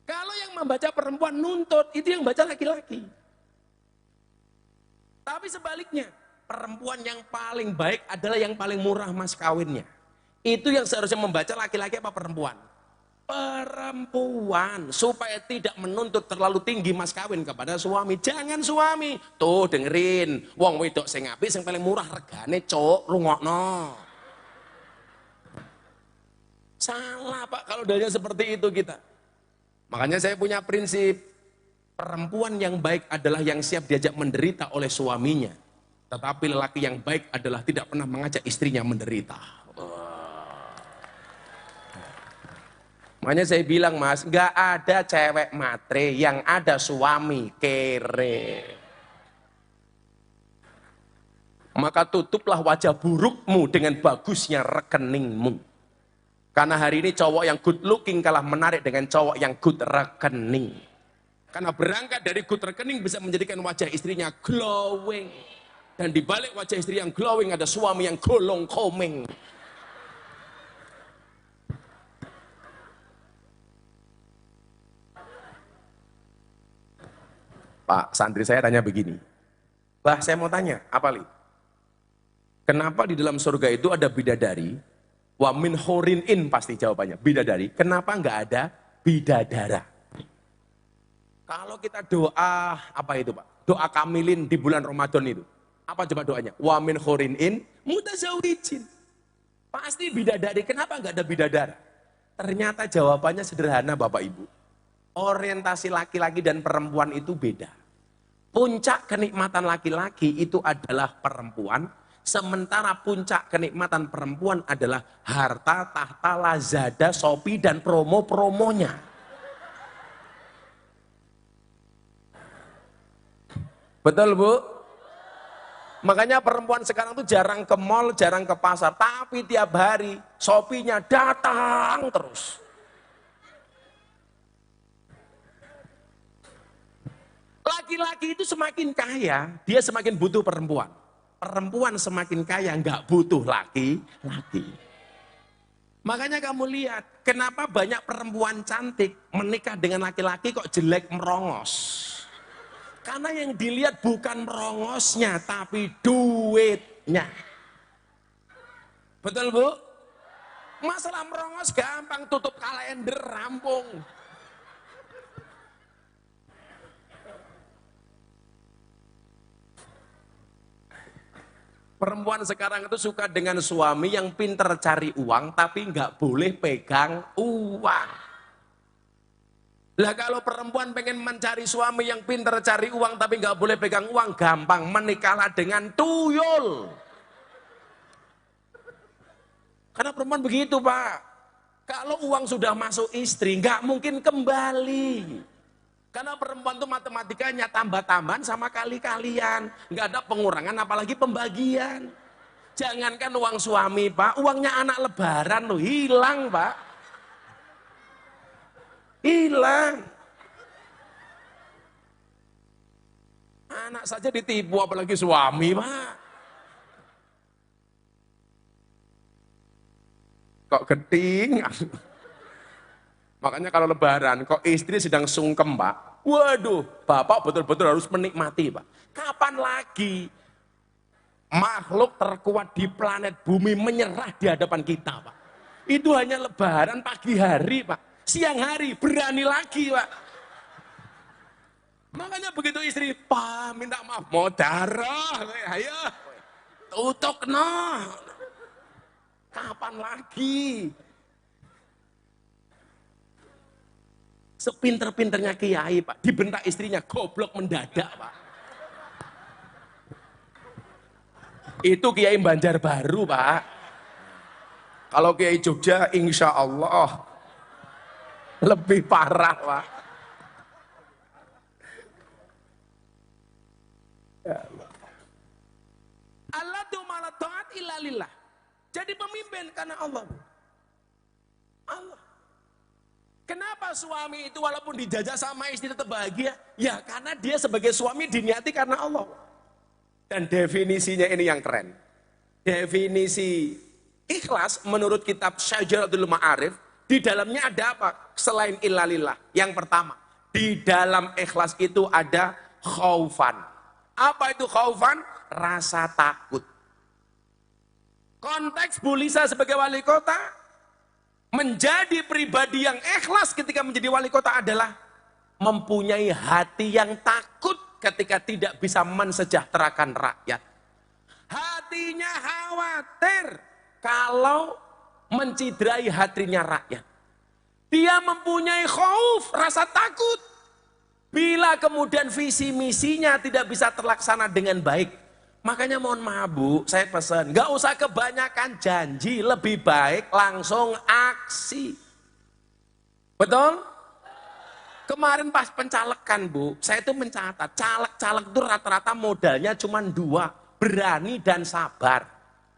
Kalau yang membaca perempuan nuntut, itu yang baca laki-laki. Tapi sebaliknya, perempuan yang paling baik adalah yang paling murah mas kawinnya. Itu yang seharusnya membaca laki-laki apa perempuan? Perempuan, supaya tidak menuntut terlalu tinggi mas kawin kepada suami. Jangan suami, tuh dengerin, wong wedok sing apik sing paling murah regane cok, rungokno. Salah Pak kalau dalilnya seperti itu kita. Makanya saya punya prinsip, perempuan yang baik adalah yang siap diajak menderita oleh suaminya. Tetapi lelaki yang baik adalah tidak pernah mengajak istrinya menderita. Makanya saya bilang mas, gak ada cewek matre, yang ada suami kere. Maka tutuplah wajah burukmu dengan bagusnya rekeningmu. Karena hari ini cowok yang good looking kalah menarik dengan cowok yang good rekening. Karena berangkat dari good rekening bisa menjadikan wajah istrinya glowing. Dan di balik wajah istri yang glowing ada suami yang golong komeng. Pak, santri saya tanya begini. Bah, saya mau tanya, apa Li? Kenapa di dalam surga itu ada bidadari, Wa min hurin in pasti jawabannya. Bidadari. Kenapa nggak ada bidadara? Kalau kita doa, apa itu Pak? Doa kamilin di bulan Ramadan itu. Apa coba doanya? Wa min hurin in mutazawijin. Pasti bidadari. Kenapa nggak ada bidadara? Ternyata jawabannya sederhana Bapak Ibu. Orientasi laki-laki dan perempuan itu beda. Puncak kenikmatan laki-laki itu adalah perempuan. Sementara puncak kenikmatan perempuan adalah harta, tahta, lazada, shopee, dan promo-promonya. Betul Bu? Makanya perempuan sekarang tuh jarang ke mall, jarang ke pasar. Tapi tiap hari shopee-nya datang terus. Laki-laki itu semakin kaya, dia semakin butuh perempuan. Perempuan semakin kaya, nggak butuh laki-laki. Makanya kamu lihat, kenapa banyak perempuan cantik menikah dengan laki-laki kok jelek merongos. Karena yang dilihat bukan merongosnya, tapi duitnya. Betul Bu? Masalah merongos gampang, tutup kalender, rampung. Perempuan sekarang itu suka dengan suami yang pinter cari uang, tapi nggak boleh pegang uang. Lah kalau perempuan pengen mencari suami yang pinter cari uang, tapi nggak boleh pegang uang, gampang, menikahlah dengan tuyul. Karena perempuan begitu Pak. Kalau uang sudah masuk istri, nggak mungkin kembali. Karena perempuan itu matematikanya tambah-tambahan sama kali-kalian. Nggak ada pengurangan apalagi pembagian. Jangankan uang suami Pak, uangnya anak lebaran loh, hilang Pak. Hilang. Anak saja ditipu apalagi suami Pak. Kok geting? Makanya kalau lebaran, kok istri sedang sungkem Pak, waduh, Bapak betul-betul harus menikmati Pak. Kapan lagi makhluk terkuat di planet bumi menyerah di hadapan kita Pak? Itu hanya lebaran pagi hari Pak, siang hari berani lagi Pak. Makanya begitu istri, Pak minta maaf, mau darah, ayo, tutup no. Kapan lagi? Sepinter-pinternya kiai Pak, dibentak istrinya, goblok mendadak Pak. Itu kiai Banjarbaru Pak. Kalau kiai Jogja, insya Allah lebih parah Pak. Allah tu malah taat illa lillah. Jadi pemimpin karena Allah. Allah. Kenapa suami itu walaupun dijajah sama istri tetap bahagia? Ya karena dia sebagai suami diniati karena Allah. Dan definisinya ini yang keren. Definisi ikhlas menurut kitab Syajaratul Ma'arif, di dalamnya ada apa? Selain illalillah. Yang pertama, di dalam ikhlas itu ada khaufan. Apa itu khaufan? Rasa takut. Konteks Bu Lisa sebagai wali kota, menjadi pribadi yang ikhlas ketika menjadi wali kota adalah mempunyai hati yang takut ketika tidak bisa mensejahterakan rakyat. Hatinya khawatir kalau mencidrai hatinya rakyat. Dia mempunyai khauf, rasa takut. Bila kemudian visi misinya tidak bisa terlaksana dengan baik. Makanya mohon maaf Bu, saya pesan, nggak usah kebanyakan janji, lebih baik langsung aksi. Betul? Kemarin pas pencalekan Bu, saya itu mencatat, caleg-caleg itu rata-rata modalnya cuma 2, berani dan sabar.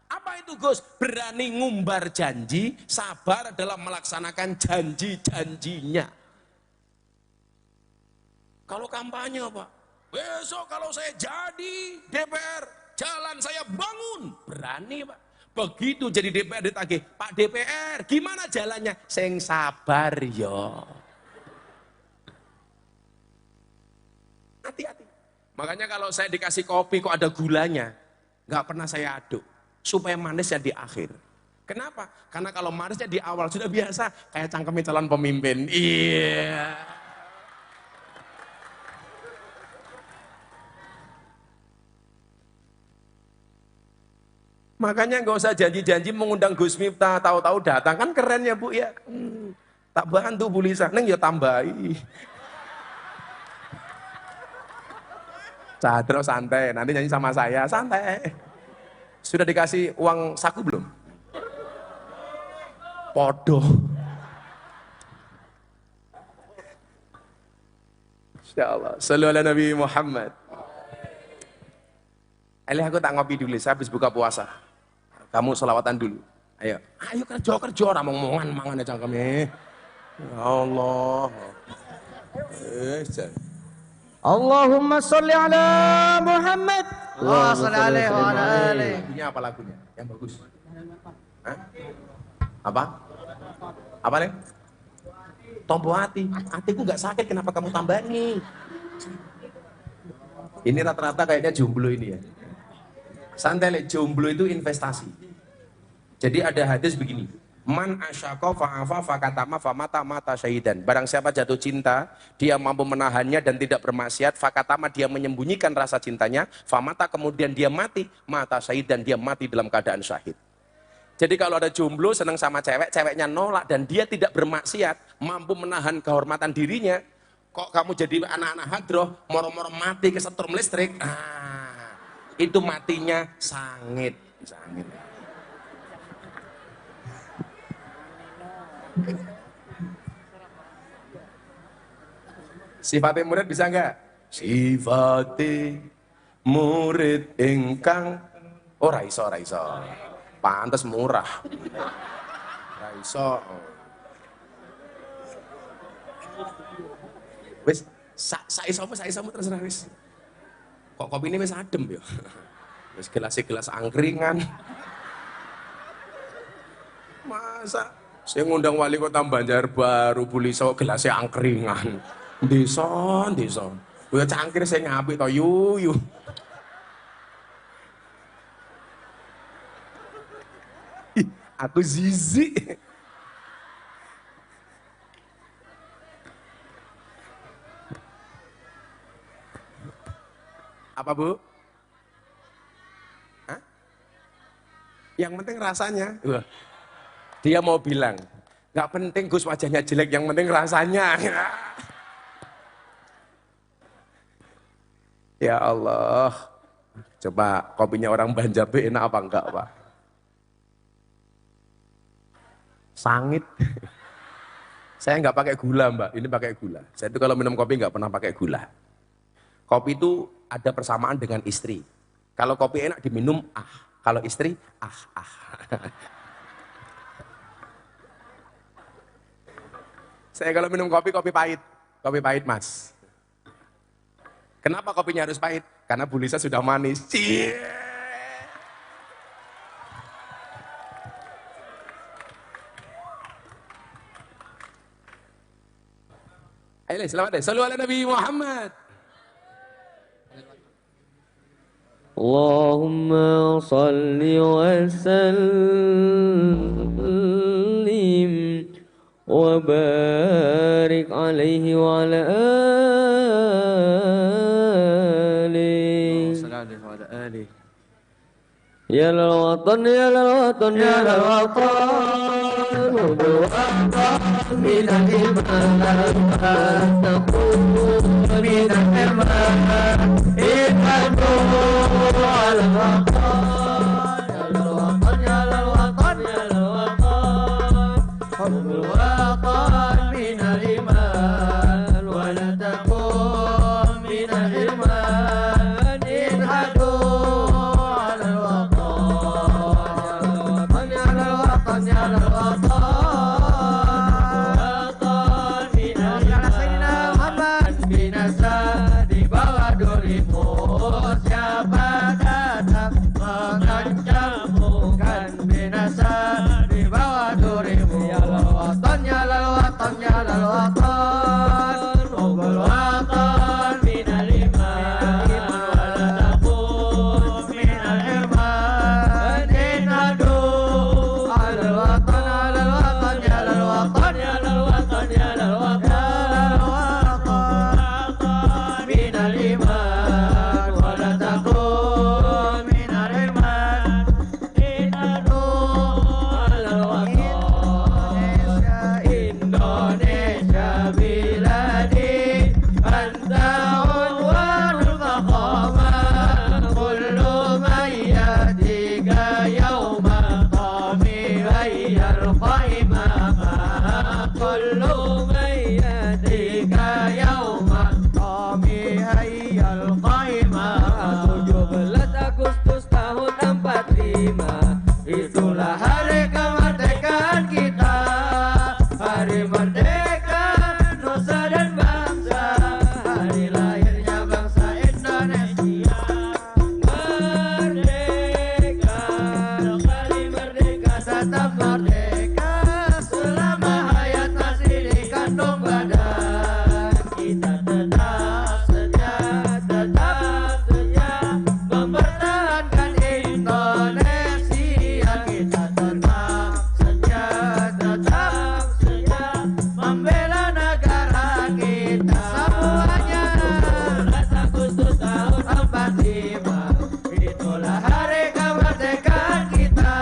Apa itu Gus? Berani ngumbar janji, sabar dalam melaksanakan janji-janjinya. Kalau kampanye Pak, besok kalau saya jadi DPR, jalan saya bangun. Berani Pak. Begitu jadi DPR ditagih, Pak DPR gimana jalannya? Sing sabar yo. Hati-hati. Makanya kalau saya dikasih kopi kok ada gulanya, nggak pernah saya aduk. Supaya manisnya di akhir. Kenapa? Karena kalau marisnya di awal sudah biasa, kayak cangkemnya calon pemimpin. Iya. Makanya nggak usah janji-janji mengundang Gus Miftah, tahu-tahu datang, kan keren ya Bu ya. Tak bantu Bu Lisa, neng ya tambahi. Cadro santai, nanti nyanyi sama saya, santai. Sudah dikasih uang saku belum? Podo. Insya Allah. Sallu ala Nabi Muhammad. Eli aku tak ngopi dulu, saya habis buka puasa. Kamu selawatan dulu. Ayo. Ayo kerja orang omongan mangan aja kami. Ya Allah. Allahumma sholli ala Muhammad. Allahumma sholli alaihi wa ala alihi. Lagunya apa lagunya? Yang bagus. Hah? Apa? Apa nih? Tombo hati. Hatiku nggak sakit, kenapa kamu tambahin? Ini rata-rata kayaknya jomblo ini ya. Santai, jomblo itu investasi. Jadi ada hadis begini. Man asyqa fa'afa fakatama famata mata syahidan. Barang siapa jatuh cinta, dia mampu menahannya dan tidak bermaksiat, fakatama dia menyembunyikan rasa cintanya, famata kemudian dia mati, mata syahidan dia mati dalam keadaan syahid. Jadi kalau ada jomblo senang sama cewek, ceweknya nolak dan dia tidak bermaksiat, mampu menahan kehormatan dirinya, kok kamu jadi anak-anak hadroh, moro-moro mati kesetrum listrik, itu matinya sangit. Sifatnya murid bisa enggak? Sifatnya murid ingkang raiso. Pantes murah. Raiso. Wis saisomu terserah wis. Kok kopi ini wis adem ya? Wis gelas angkringan. Masa saya ngundang wali kota Banjarbaru Bu Lisa gelasnya angkringan. Desa. Gue cangkir saya ngapik to yu. Aku zizi. Apa Bu? Hah? Yang penting rasanya. Dia mau bilang, nggak penting Gus wajahnya jelek, yang penting rasanya. Ya Allah. Coba kopinya orang Banjar enak apa enggak, Pak? Sangit. Saya nggak pakai gula, Mbak. Ini pakai gula. Saya itu kalau minum kopi nggak pernah pakai gula. Kopi itu ada persamaan dengan istri. Kalau kopi enak diminum, kalau istri, Saya kalau minum kopi pahit. Kopi pahit, Mas. Kenapa kopinya harus pahit? Karena Bu Lisa sudah manis. Ayo, selamat deh. Sallu ala Nabi Muhammad. Allahumma salli wa sallim wa barik alaihi wa ala alihi. Ya lal watan, ya lal watan, ya lal watan, minal iman, minal iman, ibadu al watan, ya lal watan, ya lal watan, ya lal watan, hubbul watan minal iman, wa la takun minal iman, ibadu Itulah hari kemerdekaan kita, hari merdeka nusa dan bangsa, hari lahirnya bangsa Indonesia. Merdeka, kali merdeka tetap merdeka, selama hayat masih dikandung badan. Kita tetap setia mempertahankan Indonesia. Kita tetap setia membela negara kita. Semuanya 17 Agustus tahun 45, itulah hari kemerdekaan kita,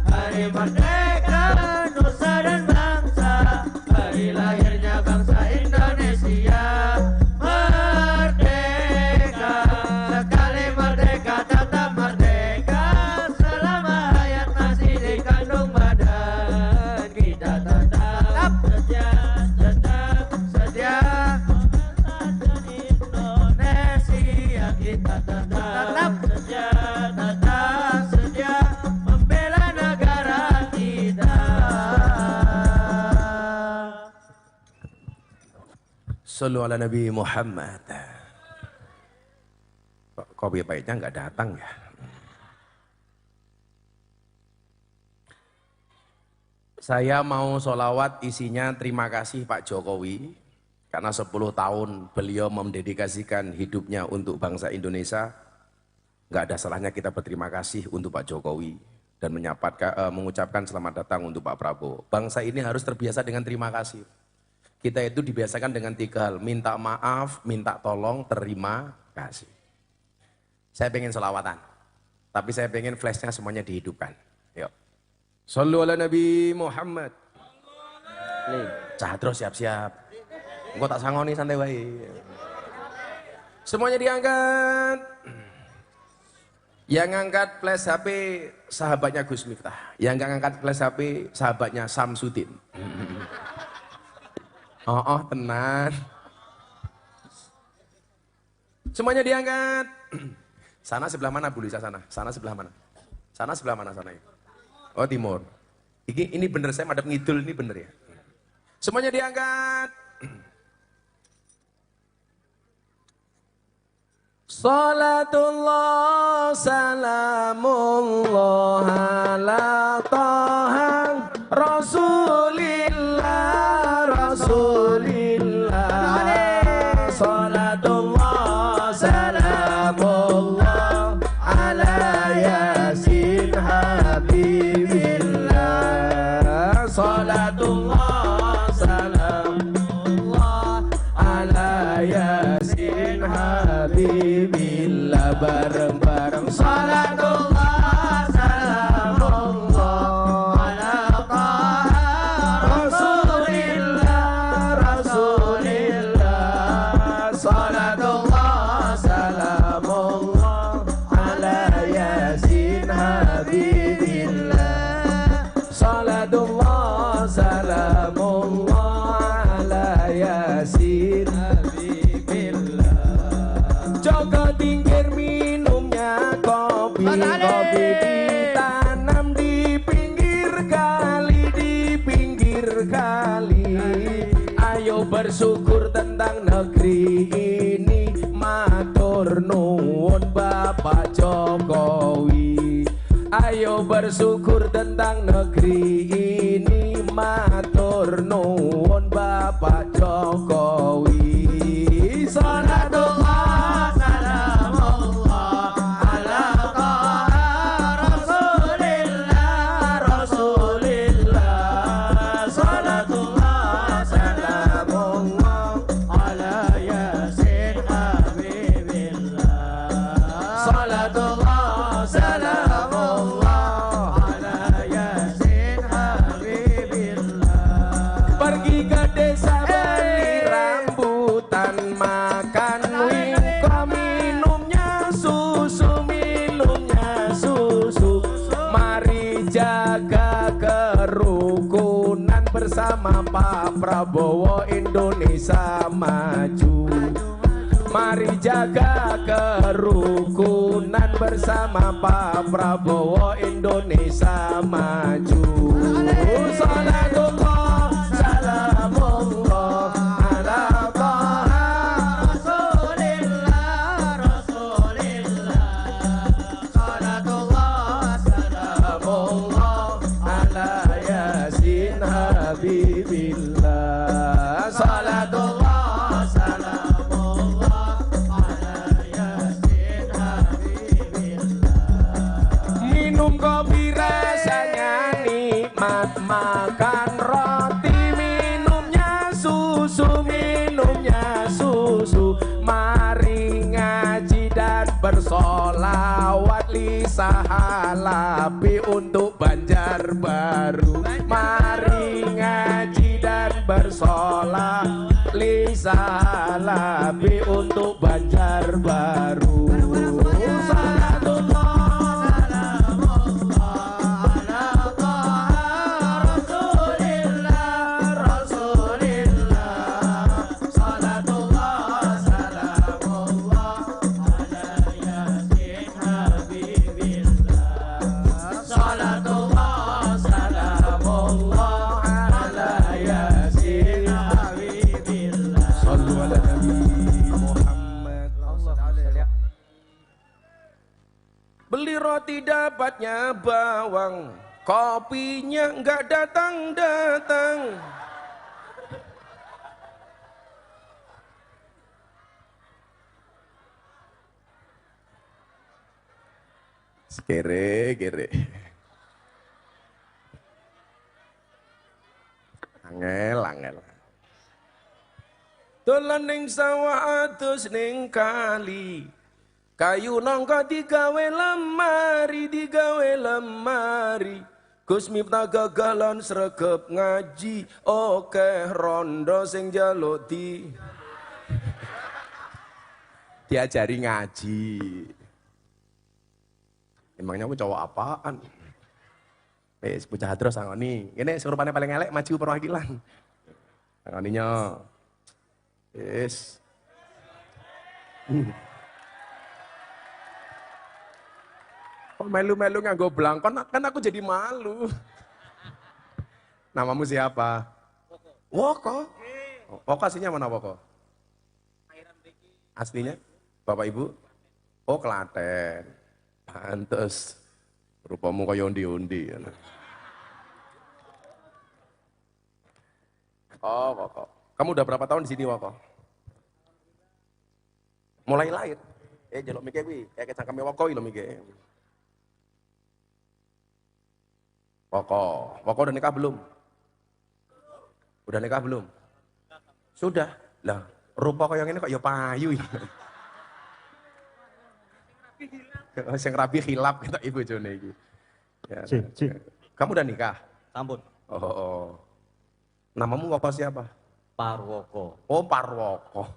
hari merdeka nusa dan bangsa, hari lahirnya bangsa Indonesia. Merdeka, sekali merdeka tetap merdeka, selama hayat masih dikandung badan. Kita tetap setia mempertahankan Indonesia. Kita tetap setia membela negara kita. Sallu ala Nabi Muhammad. Kok kopi pahitnya nggak datang ya? Saya mau sholawat isinya terima kasih Pak Jokowi karena 10 tahun beliau mendedikasikan hidupnya untuk bangsa Indonesia. Nggak ada salahnya kita berterima kasih untuk Pak Jokowi dan mengucapkan selamat datang untuk Pak Prabowo. Bangsa ini harus terbiasa dengan terima kasih. Kita itu dibiasakan dengan 3 hal, minta maaf, minta tolong, terima kasih. Saya pengen sholawatan, tapi saya pengen flashnya semuanya dihidupkan. Yuk. Sallu ala Nabi Muhammad. Cah terus siap-siap. Engkau tak sangoni santai wae. Semuanya diangkat. Yang ngangkat flash HP sahabatnya Gus Miftah. Yang nggak ngangkat flash HP sahabatnya Samsudin. Oh, tenan. Semuanya diangkat. Sana sebelah mana Bu Lisa sana? Sana sebelah mana? Sana sebelah mana sana? Oh timur. Ini bener saya madep ngidul ini bener ya. Semuanya diangkat. Salatullah salamullah ala taha Rasulillah Rasulillah. Salatullah salamullah ala yasin habibillah. Salatullah salamullah ala yasin habibillah. Bareng-bareng salatullah salamullah ala taha Rasulillah Rasulillah. Salatullah salamullah ala yasin habibillah. Salatullah salamullah ala yasin habibillah. Joko tingkir minumnya kopi, kopi ditanam di pinggir kali, di pinggir kali. Ayo bersyukur tentang negeri ini, matur nuwun Bapak Jokowi. Ayo bersyukur tentang negeri ini, matur nuwun Bapak Jokowi. Salatullah salamullah ala taha Rasulillah Rasulillah. Salatullah bersama Pak Prabowo Indonesia maju. Mari jaga kerukunan bersama Pak Prabowo Indonesia maju. Salatullah salamullah ala Taha Rasulillah Rasulillah. Salatullah salamullah ala Yasin Habibillah. Salatullah salamullah ala Yasin Habibillah. Minum kopi rasanya nikmat, makan roti minumnya susu. Mari ngaji dan bersolawat lisahalapi untuk Banjarbaru. Mari ngaji dan bersolawat lisahalapi untuk Banjarbaru. Beli roti dapatnya bawang, kopinya nggak datang-datang. Kere. Angel. Dolan ning sawah atus ning kali. Kayu nangka digawe lemari. Gus Miftah gagalan sregep ngaji, oke rondo sing njaluk diajari ngaji. Emangnya aku cowok apaan? Bocah terus sangoni. Ini surupane paling elek maju perwakilan. Sangoninya. Yes. Kok melu-melu nganggo blangkon, kan aku jadi malu. Namamu siapa? Woko. Woko aslinya mana Woko? Aslinya? Bapak Ibu? Oh Klaten. Pantes. Rupamu kaya undi-undi. Oh Woko. Kamu udah berapa tahun di sini Woko? Mulai lahir? Jaluk mikir kuwi, kayak cangkeme Woko lho mikir. Woko udah nikah belum? Udah nikah belum? Sudah. Lah, rupa kaya ngene kok ya payu. Sing rabi khilaf ketok ibu jone iki. Ya. Kamu udah nikah? Sampun. Oh. Namamu Woko siapa? Parwoko. Oh, Parwoko.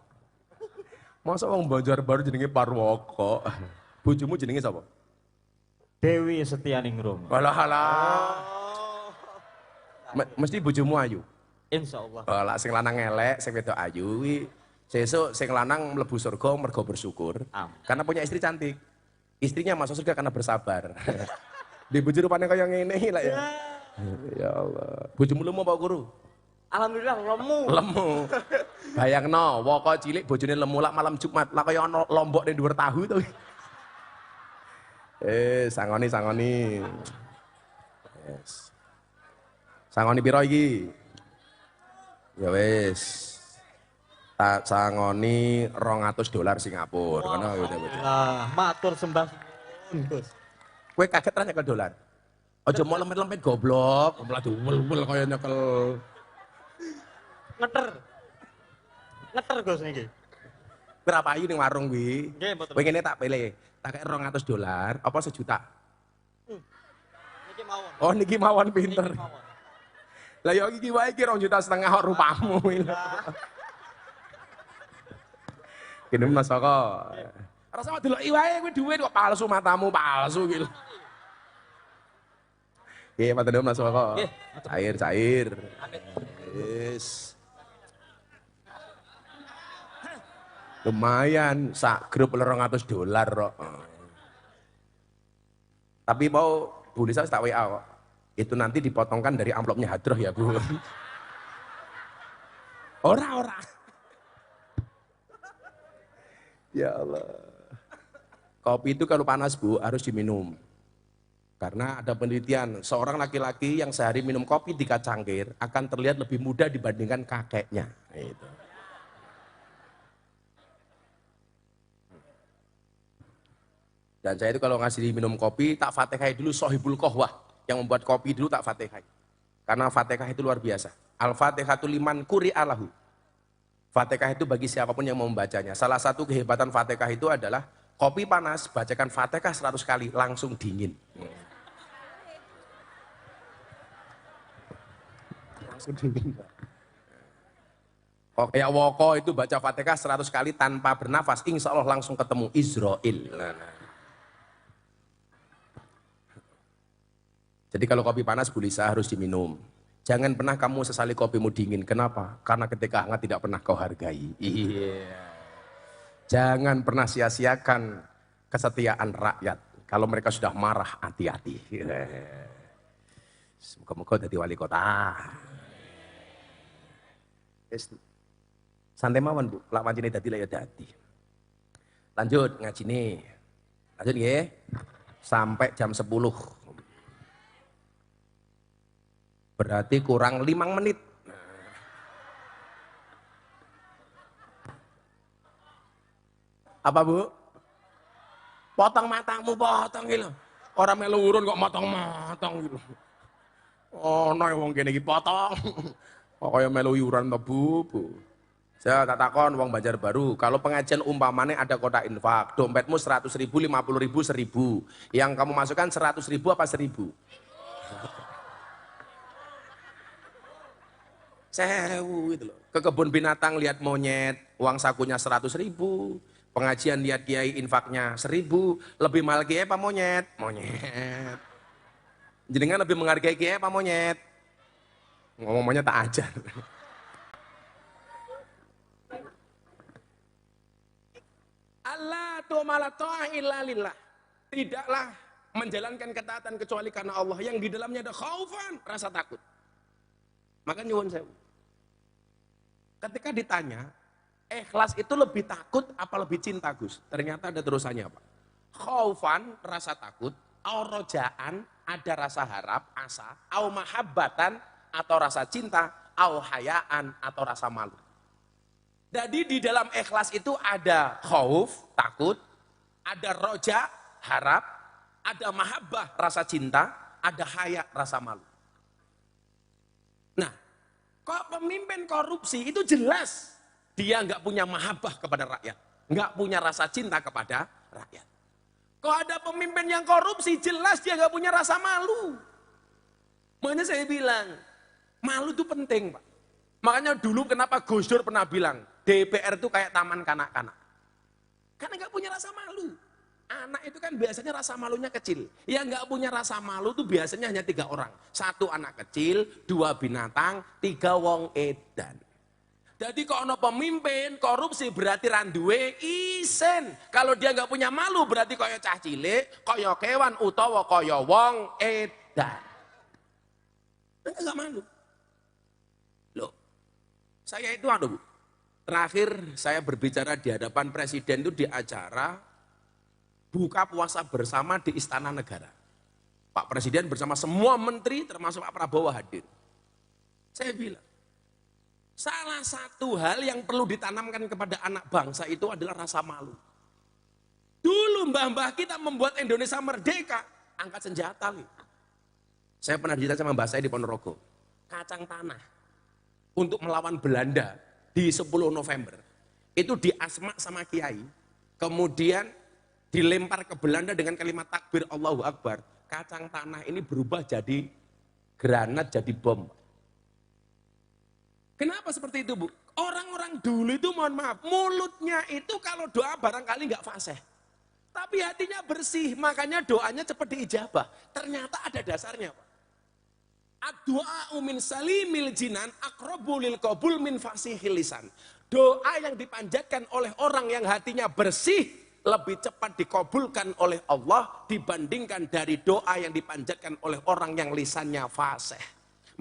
Masa wong Banjarbaru jenenge Parwoko. Bojomu jenenge sapa? Dewi Setianingrum. Halah. Mesti bojomu ayu. Insyaallah. Lah sing lanang elek, sing wedok ayu kuwi sesuk sing lanang mlebu surga mergo bersyukur. Karena punya istri cantik. Istrinya masuk surga karena bersabar. Di bojo rupane kaya ngene iki lah ya. Ya Allah. Bojomu lemu apa guru? Alhamdulillah Lemu. Bayangno, Woko cilik bojone lemu lak malam Jumat, lah kaya ana lombok ning dhuwur tahu to. Sangoni. Yes. Sangoni piro iki? Ya wis. Tak sangoni $200 Singapura. Ngono ya bocah. Lah, matur sembah Gus. Kowe kaget ra nyekel dolar? Aja mau lempet-lempet goblok, malah diumel-umel kaya nyekel. Ngeter Gus niki. Berapa ayu ning warung kuwi? Nggih, mboten. Kowe ngene tak pilih. Tak kei $200 apa sejuta? Niki mawon. Oh niki mawon pinter. Niki mawon. Lah ya iki wae iki 2,5 juta rupamu. Kene Mas Saka. Rasa deloki wae kowe dhuwit kok palsu matamu palsu iki lho. Nggih, matur nuwun Mas Saka. Cair. Yes. Lumayan, sak grup $200 kok. Tapi mau Bu Lisa tak WA kok. Itu nanti dipotongkan dari amplopnya hadroh ya Bu. Ora. Ya Allah. Kopi itu kalau panas Bu harus diminum. Karena ada penelitian, seorang laki-laki yang sehari minum kopi 3 cangkir akan terlihat lebih muda dibandingkan kakeknya. Itu. Dan saya itu kalau ngasih minum kopi, tak fatihai dulu sohibul kohwah. Yang membuat kopi dulu tak fatihai. Karena fatihah itu luar biasa. Al-fatihatu liman kuri'alahu. Fatihah itu bagi siapapun yang mau membacanya. Salah satu kehebatan fatihah itu adalah kopi panas, bacakan fatihah 100 kali, langsung dingin. Langsung dingin. Kok kayak woko itu baca fatihah 100 kali tanpa bernafas, insya Allah langsung ketemu Israel. Jadi kalau kopi panas Bu Lisa harus diminum. Jangan pernah kamu sesali kopimu dingin. Kenapa? Karena ketika hangat tidak pernah kau hargai. Iya. Jangan pernah sia-siakan kesetiaan rakyat. Kalau mereka sudah marah, hati-hati. Semoga-moga jadi wali kota. Santai mawon Bu, lak wancine dadi lek ya dadi. Lanjut ngajine. Lanjut nggih. Sampai jam 10. Berarti kurang 5 menit. Apa Bu? Potong matamu, potong gitu. Orang melu urun kok matang-matang gitu. Oh, no wong kene iki potong. Kok kaya melu yuran to Bu. Saya tak takon wong Banjarbaru, kalau pengajian umpamane ada kotak infak, dompetmu 100.000, 50.000, 1.000. Yang kamu masukkan 100.000 apa 1.000? 1.000 gitu loh. Ke kebun binatang lihat monyet, uang sakunya 100.000. Pengajian lihat kiai infaknya 1.000. Lebih mahal kiai apa monyet? Monyet. Jenengan lebih menghargai kiai apa monyet? Ngomong monyet tak ajar. Allah tu'mala ta'ila lillah. Tidaklah menjalankan ketaatan kecuali karena Allah yang di dalamnya ada khaufan, rasa takut. Maka nyuwun sewu. Ketika ditanya, ikhlas itu lebih takut apa lebih cinta Gus? Ternyata ada terusannya Pak. Khaufan, rasa takut, au rojaan, ada rasa harap, asa, au mahabbatan, atau rasa cinta, au hayaan, atau rasa malu. Jadi di dalam ikhlas itu ada khauf, takut, ada roja, harap, ada mahabbah, rasa cinta, ada haya, rasa malu. Nah, kok pemimpin korupsi itu jelas dia nggak punya mahabbah kepada rakyat, nggak punya rasa cinta kepada rakyat. Kok ada pemimpin yang korupsi jelas dia nggak punya rasa malu. Makanya saya bilang malu itu penting Pak. Makanya dulu kenapa Gus Dur pernah bilang DPR itu kayak taman kanak-kanak. Karena nggak punya rasa malu. Anak itu kan biasanya rasa malunya kecil. Yang nggak punya rasa malu itu biasanya hanya 3 orang. 1 anak kecil, 2 binatang, 3 wong edan. Jadi kalau ada pemimpin korupsi berarti randuwe isen. Kalau dia nggak punya malu berarti kaya cah cilik, kaya kewan utawa kaya wong edan. Nggak malu. Loh, saya itu Bu. Terakhir saya berbicara di hadapan presiden itu di acara buka puasa bersama di Istana Negara. Pak Presiden bersama semua menteri termasuk Pak Prabowo hadir. Saya bilang, salah satu hal yang perlu ditanamkan kepada anak bangsa itu adalah rasa malu. Dulu mbah-mbah kita membuat Indonesia merdeka, angkat senjata nih. Saya pernah cerita sama mbah saya di Ponorogo, kacang tanah untuk melawan Belanda di 10 November. Itu diasmak sama kiai, kemudian dilempar ke Belanda dengan kalimat takbir Allahu Akbar. Kacang tanah ini berubah jadi granat, jadi bom. Kenapa seperti itu Bu? Orang-orang dulu itu mohon maaf, mulutnya itu kalau doa barangkali nggak fasih. Tapi hatinya bersih, makanya doanya cepat diijabah. Ternyata ada dasarnya Pak. Ad-du'a min salimil jinan aqrabu lil qabul min fasihil lisan. Doa yang dipanjatkan oleh orang yang hatinya bersih lebih cepat dikabulkan oleh Allah dibandingkan dari doa yang dipanjatkan oleh orang yang lisannya fasih.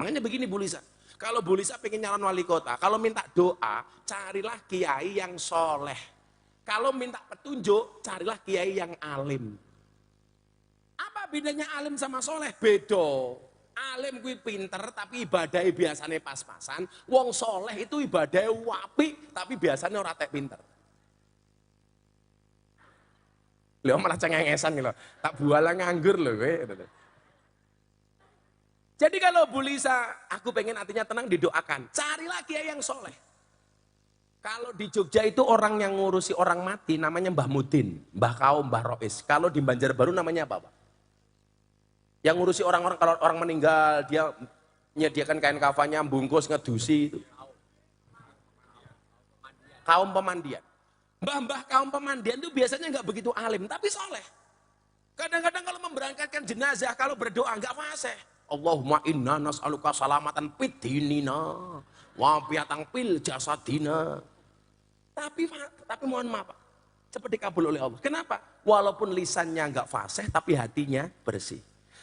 Makanya begini Bu Lisa, kalau Bu Lisa pengen nyalon wali kota, kalau minta doa, carilah kiai yang soleh. Kalau minta petunjuk, carilah kiai yang alim. Apa bedanya alim sama soleh? Beda. Alim kuwi pinter tapi ibadahnya biasanya pas-pasan. Wong soleh itu ibadahnya wapi tapi biasanya ora tek pinter. Lho malah cengengesan gitu. Tak buala nganggur lho kowe. Jadi kalau Bu Lisa, aku pengen hatinya tenang didoakan. Carilah kiai yang soleh. Kalau di Jogja itu orang yang ngurusi orang mati namanya Mbah Mudin, Mbah Kaum, Mbah Rois. Kalau di Banjarbaru namanya apa, Pak? Yang ngurusi orang-orang, kalau orang meninggal, dia menyediakan kain kafannya, bungkus, ngedusi. Itu. Kaum pemandian. Mbah-mbah kaum pemandian itu biasanya nggak begitu alim, tapi soleh. Kadang-kadang kalau memberangkatkan jenazah, kalau berdoa nggak fasih. Allahumma inna nas'aluka salamatan fid dinina wa fiatang fil jasadina. Tapi mohon maaf, Pak, cepat dikabul oleh Allah. Kenapa? Walaupun lisannya nggak fasih, tapi hatinya bersih.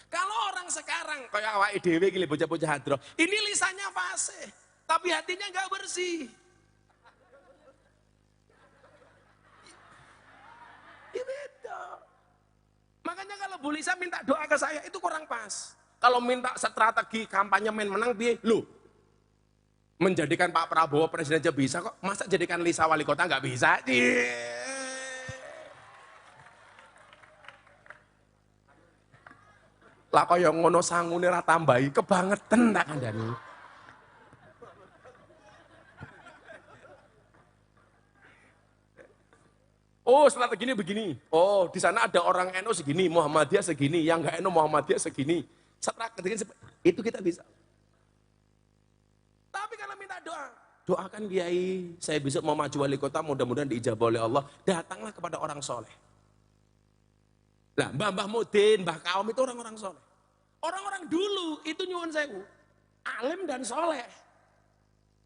Kalau orang sekarang kayak awake dhewe iki bocah-bocah hadroh, ini lisannya fasih, tapi hatinya nggak bersih. Ya beda. Makanya kalau Bu Lisa minta doa ke saya itu kurang pas. Kalau minta strategi kampanye main menang piye? Loh. Menjadikan Pak Prabowo presiden aja bisa kok, masa jadikan Lisa wali kota nggak bisa? Lah kaya ngono sangune ra tambahi kebangetan tak kandhani. Oh, strateginya begini. Oh, di sana ada orang NU segini, Muhammadiyah segini, yang enggak NU Muhammadiyah segini. Strateginya itu kita bisa. Tapi kalau minta doa, doakan Kiai, saya besok mau maju wali kota, mudah-mudahan diijabah oleh Allah. Datanglah kepada orang soleh. Lah, Mbah Mudin, Mbah Kaum itu orang-orang soleh. Orang-orang dulu itu nyuwun sewu, alim dan soleh.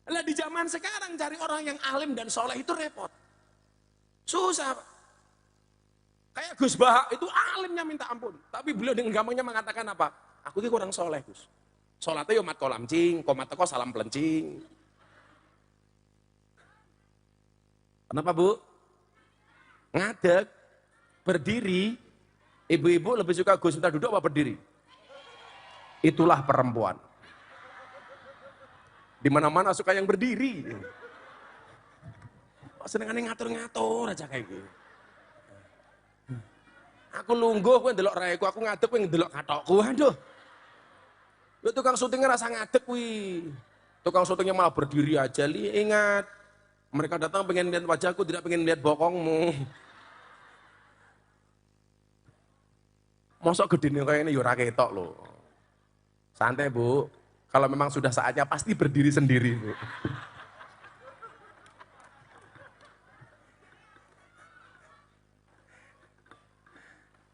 Lah di zaman sekarang cari orang yang alim dan soleh itu repot. Susah, Pak. Kayak Gus Bah itu alimnya minta ampun. Tapi beliau dengan gampangnya mengatakan apa? Aku ini kurang soleh, Gus. Sholatnya yo mat kolamcing, komat teko salam pelencing. Kenapa, Bu? Ngadeg, berdiri. Ibu-ibu lebih suka Gus minta duduk apa berdiri? Itulah perempuan. Di mana-mana suka yang berdiri. Kok senengane ngatur-ngatur aja kayak gitu. Aku lungguh kowe ndelok raeku, aku ngadeg kowe ndelok katokku. Aduh. Lu tukang syutingnya rasa ngadeg kuwi. Tukang syutingnya malah berdiri aja. Ingat, mereka datang pengen lihat wajahku, tidak pengen lihat bokongmu. Mosok gedene kayak ini yura ketok loh. Santai Bu, kalau memang sudah saatnya pasti berdiri sendiri Bu.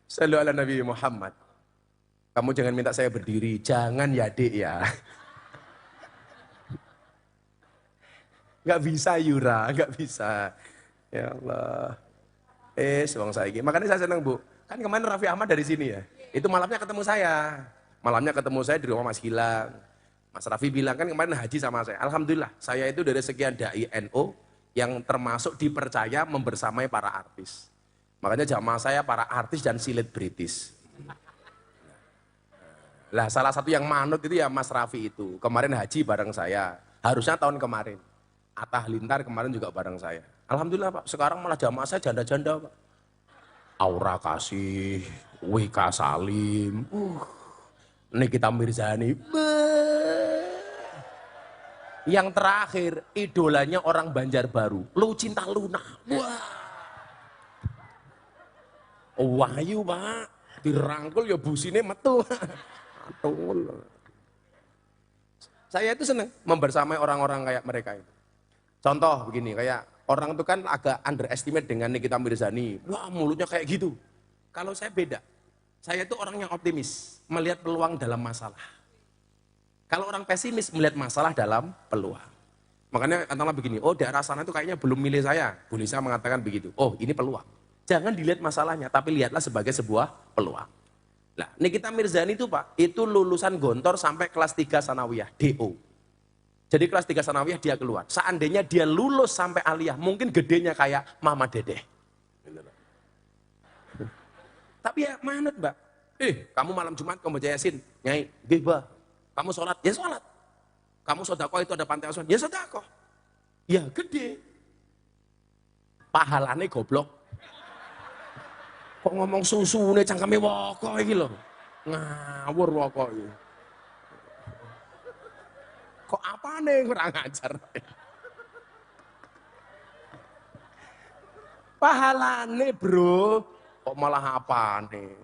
Sallu ala Nabi Muhammad. Kamu jangan minta saya berdiri, jangan ya Dek ya. Gak bisa Yura, gak bisa. Ya Allah. Wong saiki. Makanya saya senang Bu. Kan kemarin Raffi Ahmad dari sini ya. Itu malamnya ketemu saya. Malamnya ketemu saya di rumah Mas Gilang. Mas Raffi bilang kan kemarin haji sama saya. Alhamdulillah, saya itu dari sekian dai NU yang termasuk dipercaya membersamai para artis. Makanya jamaah saya para artis dan selebritis. Lah salah satu yang manut itu ya Mas Raffi itu. Kemarin haji bareng saya. Harusnya tahun kemarin. Atta Halilintar kemarin juga bareng saya. Alhamdulillah Pak, sekarang malah jamaah saya janda-janda Pak. Aura Kasih, Wika Salim, Nikita Mirzani. Yang terakhir, idolanya orang Banjarbaru, Lucinta Luna. Wah, wahyu Pak, dirangkul ya busine metu. Atul. Saya itu senang membersamai orang-orang kayak mereka itu. Contoh begini, kayak orang itu kan agak underestimate dengan Nikita Mirzani. Wah mulutnya kayak gitu. Kalau saya beda. Saya itu orang yang optimis. Melihat peluang dalam masalah. Kalau orang pesimis melihat masalah dalam peluang. Makanya katakanlah begini, oh daerah sana itu kayaknya belum milih saya. Bu Lisa mengatakan begitu, oh ini peluang. Jangan dilihat masalahnya, tapi lihatlah sebagai sebuah peluang. Nah, Nikita Mirzani itu Pak, itu lulusan Gontor sampai kelas 3 Sanawiyah, DO. Jadi kelas 3 Sanawiyah dia keluar. Seandainya dia lulus sampai aliyah, mungkin gedenya kayak Mama Dedeh. Tapi ya manut Mbak. Kamu malam Jumat kamu baca Yasin, Nyai, nggih Mbah. Kamu sholat, ya sholat. Kamu sodakoh itu ada pantai asuhan, ya sodakoh. Ya gede. Pahalane goblok. Kok ngomong susu nih cangkeme woko iki lho. Ngawur woko iki. Kok apane kurang ajar. Pahalane bro, kok malah apane.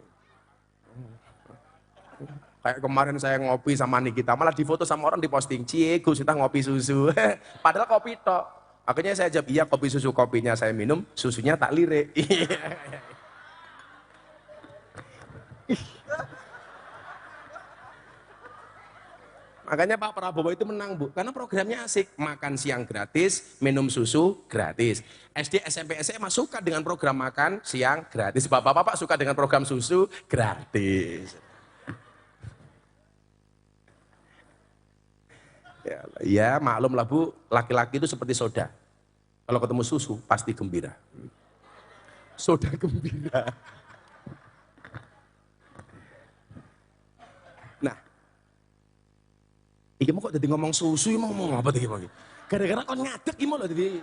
Kayak kemarin saya ngopi sama Nikita, malah difoto sama orang diposting, cie Gus kita ngopi susu. Padahal kopi tok. Akhirnya saya jawab, iya kopi susu, kopinya saya minum, susunya tak lirik. Makanya Pak Prabowo itu menang Bu, karena programnya asik. Makan siang gratis, minum susu gratis. SD, SMP, SMA suka dengan program makan siang gratis. Bapak-bapak suka dengan program susu gratis. Ya maklum lah Bu, laki-laki itu seperti soda. Kalau ketemu susu pasti gembira. Soda gembira. Nah, iki mau kok jadi ngomong susu, mau ngomong apa tadi? Gara-gara kok ngadeg iki mau lho jadi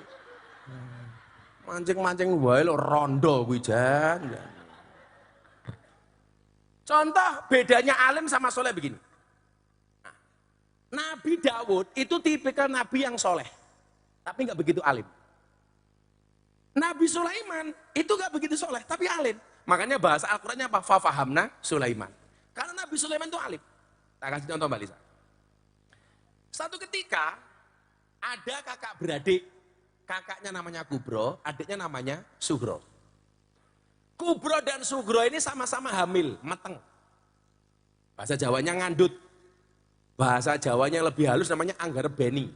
mancing-mancing wae lho rondo kuwi jan. Contoh bedanya alim sama soleh begini. Nabi Daud itu tipikal nabi yang soleh, tapi nggak begitu alim. Nabi Sulaiman itu nggak begitu soleh, tapi alim. Makanya bahasa Al-Qurannya apa? Fafahamna Sulaiman. Karena Nabi Sulaiman itu alim. Saya kasih contoh Mbak Lisa. Satu ketika ada kakak beradik, kakaknya namanya Kubro, adiknya namanya Sugro. Kubro dan Sugro ini sama-sama hamil, meteng. Bahasa Jawanya ngandut. Bahasa Jawanya yang lebih halus namanya anggarep beni.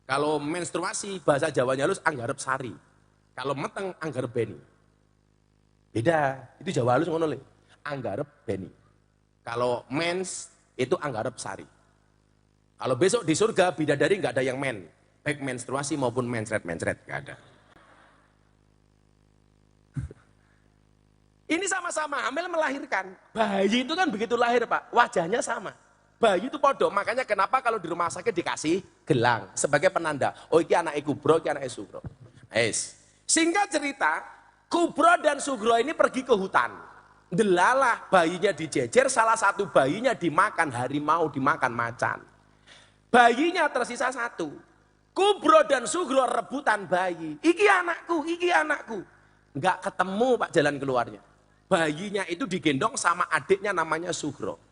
Kalau menstruasi, bahasa Jawanya halus anggarep sari. Kalau meteng, anggarep beni. Beda, itu Jawa halus ngono le. Anggarep beni. Kalau mens, itu anggarep sari. Kalau besok di surga, bidadari nggak ada yang men. Baik menstruasi maupun mensret-mensret, nggak ada. Ini sama-sama hamil melahirkan. Bayi itu kan begitu lahir Pak, wajahnya sama. Bayi itu podo, makanya kenapa kalau di rumah sakit dikasih gelang sebagai penanda. Oh ini anak Kubro, ini anak Sugro. Singkat cerita, Kubro dan Sugro ini pergi ke hutan. Delalah bayinya dijejer, salah satu bayinya dimakan harimau, dimakan macan. Bayinya tersisa satu. Kubro dan Sugro rebutan bayi. Iki anakku, iki anakku. Enggak ketemu Pak jalan keluarnya. Bayinya itu digendong sama adiknya namanya Sugro.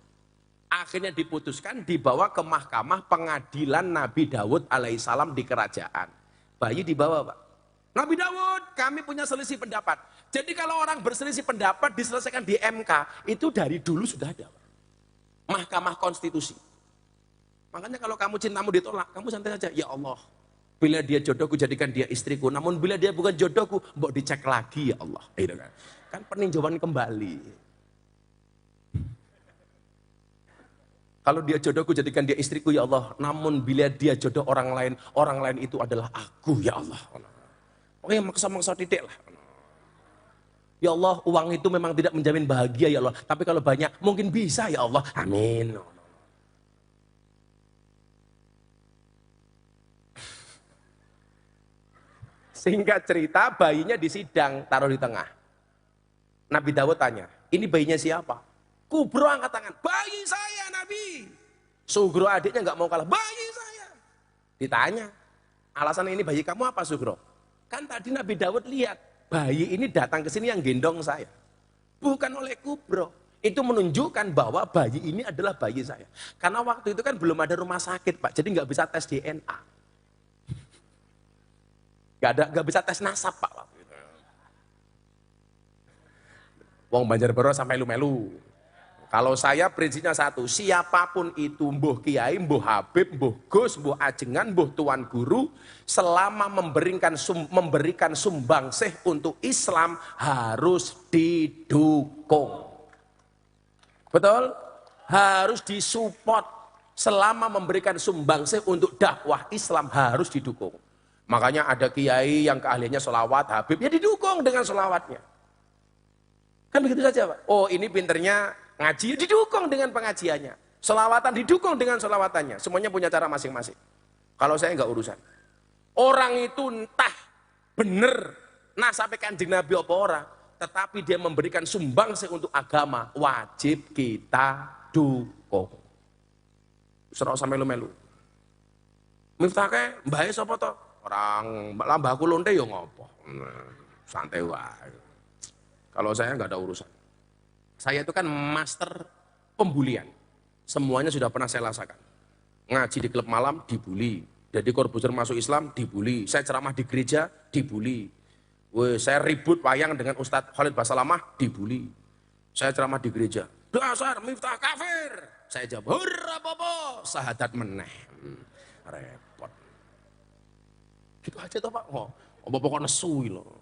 Akhirnya diputuskan dibawa ke mahkamah pengadilan Nabi Daud alaihissalam di kerajaan. Bayi dibawa Pak. Nabi Daud, kami punya selisih pendapat. Jadi kalau orang berselisih pendapat diselesaikan di MK, itu dari dulu sudah ada Pak. Mahkamah Konstitusi. Makanya kalau kamu cintamu ditolak, kamu santai saja. Ya Allah, bila dia jodohku jadikan dia istriku. Namun bila dia bukan jodohku, mbok dicek lagi ya Allah. Kan peninjauan kembali. Kalau dia jodohku jadikan dia istriku ya Allah. Namun bila dia jodoh orang lain itu adalah aku ya Allah. Pokoknya maksa-maksa titik lah. Ya Allah, uang itu memang tidak menjamin bahagia ya Allah. Tapi kalau banyak mungkin bisa ya Allah. Amin. Singkat cerita bayinya di sidang taruh di tengah. Nabi Daud tanya, ini bayinya siapa? Kubro angkat tangan, bayi saya Nabi. Sugro adiknya nggak mau kalah, bayi saya. Ditanya, alasan ini bayi kamu apa Sugro? Kan tadi Nabi Daud lihat, bayi ini datang ke sini yang gendong saya. Bukan oleh Kubro. Itu menunjukkan bahwa bayi ini adalah bayi saya. Karena waktu itu kan belum ada rumah sakit Pak, jadi nggak bisa tes DNA. Nggak bisa tes nasab Pak. Wong Banjarbaru sampai melu-melu. kalau saya prinsipnya satu, siapapun itu, mbuh kiai, mbuh habib, mbuh gus, mbuh ajengan, mbuh tuan guru, selama memberikan sumbangsih untuk Islam harus didukung. Betul? Harus disupport. Selama memberikan sumbangsih untuk dakwah Islam harus didukung. Makanya ada kiai yang keahliannya sholawat, habib, ya didukung dengan sholawatnya. Kan begitu saja Pak. Oh ini pinternya ngaji, didukung dengan pengajiannya. Sholawatan didukung dengan sholawatannya. Semuanya punya cara masing-masing. Kalau saya nggak urusan. Orang itu entah bener sampai Kanjeng Nabi apa orang, tetapi dia memberikan sumbangsih untuk agama, wajib kita dukung. Serok sampai melu. Miftahke mbahe sapa to? Orang mbahku lonte ya ngopo. Santai wae. Kalau saya nggak ada urusan. Saya itu kan master pembulian. Semuanya sudah pernah saya rasakan. Ngaji di klub malam dibully. Jadi korbuser masuk Islam dibully. Saya ceramah di gereja dibully. Saya ribut wayang dengan Ustadz Khalid Basalamah dibully. Saya ceramah di gereja. Dasar Miftah kafir. Saya jawab, hurra bobo, sahadat meneh. Repot. Gitu aja toh Pak. Oh, Bapak kok nesu loh.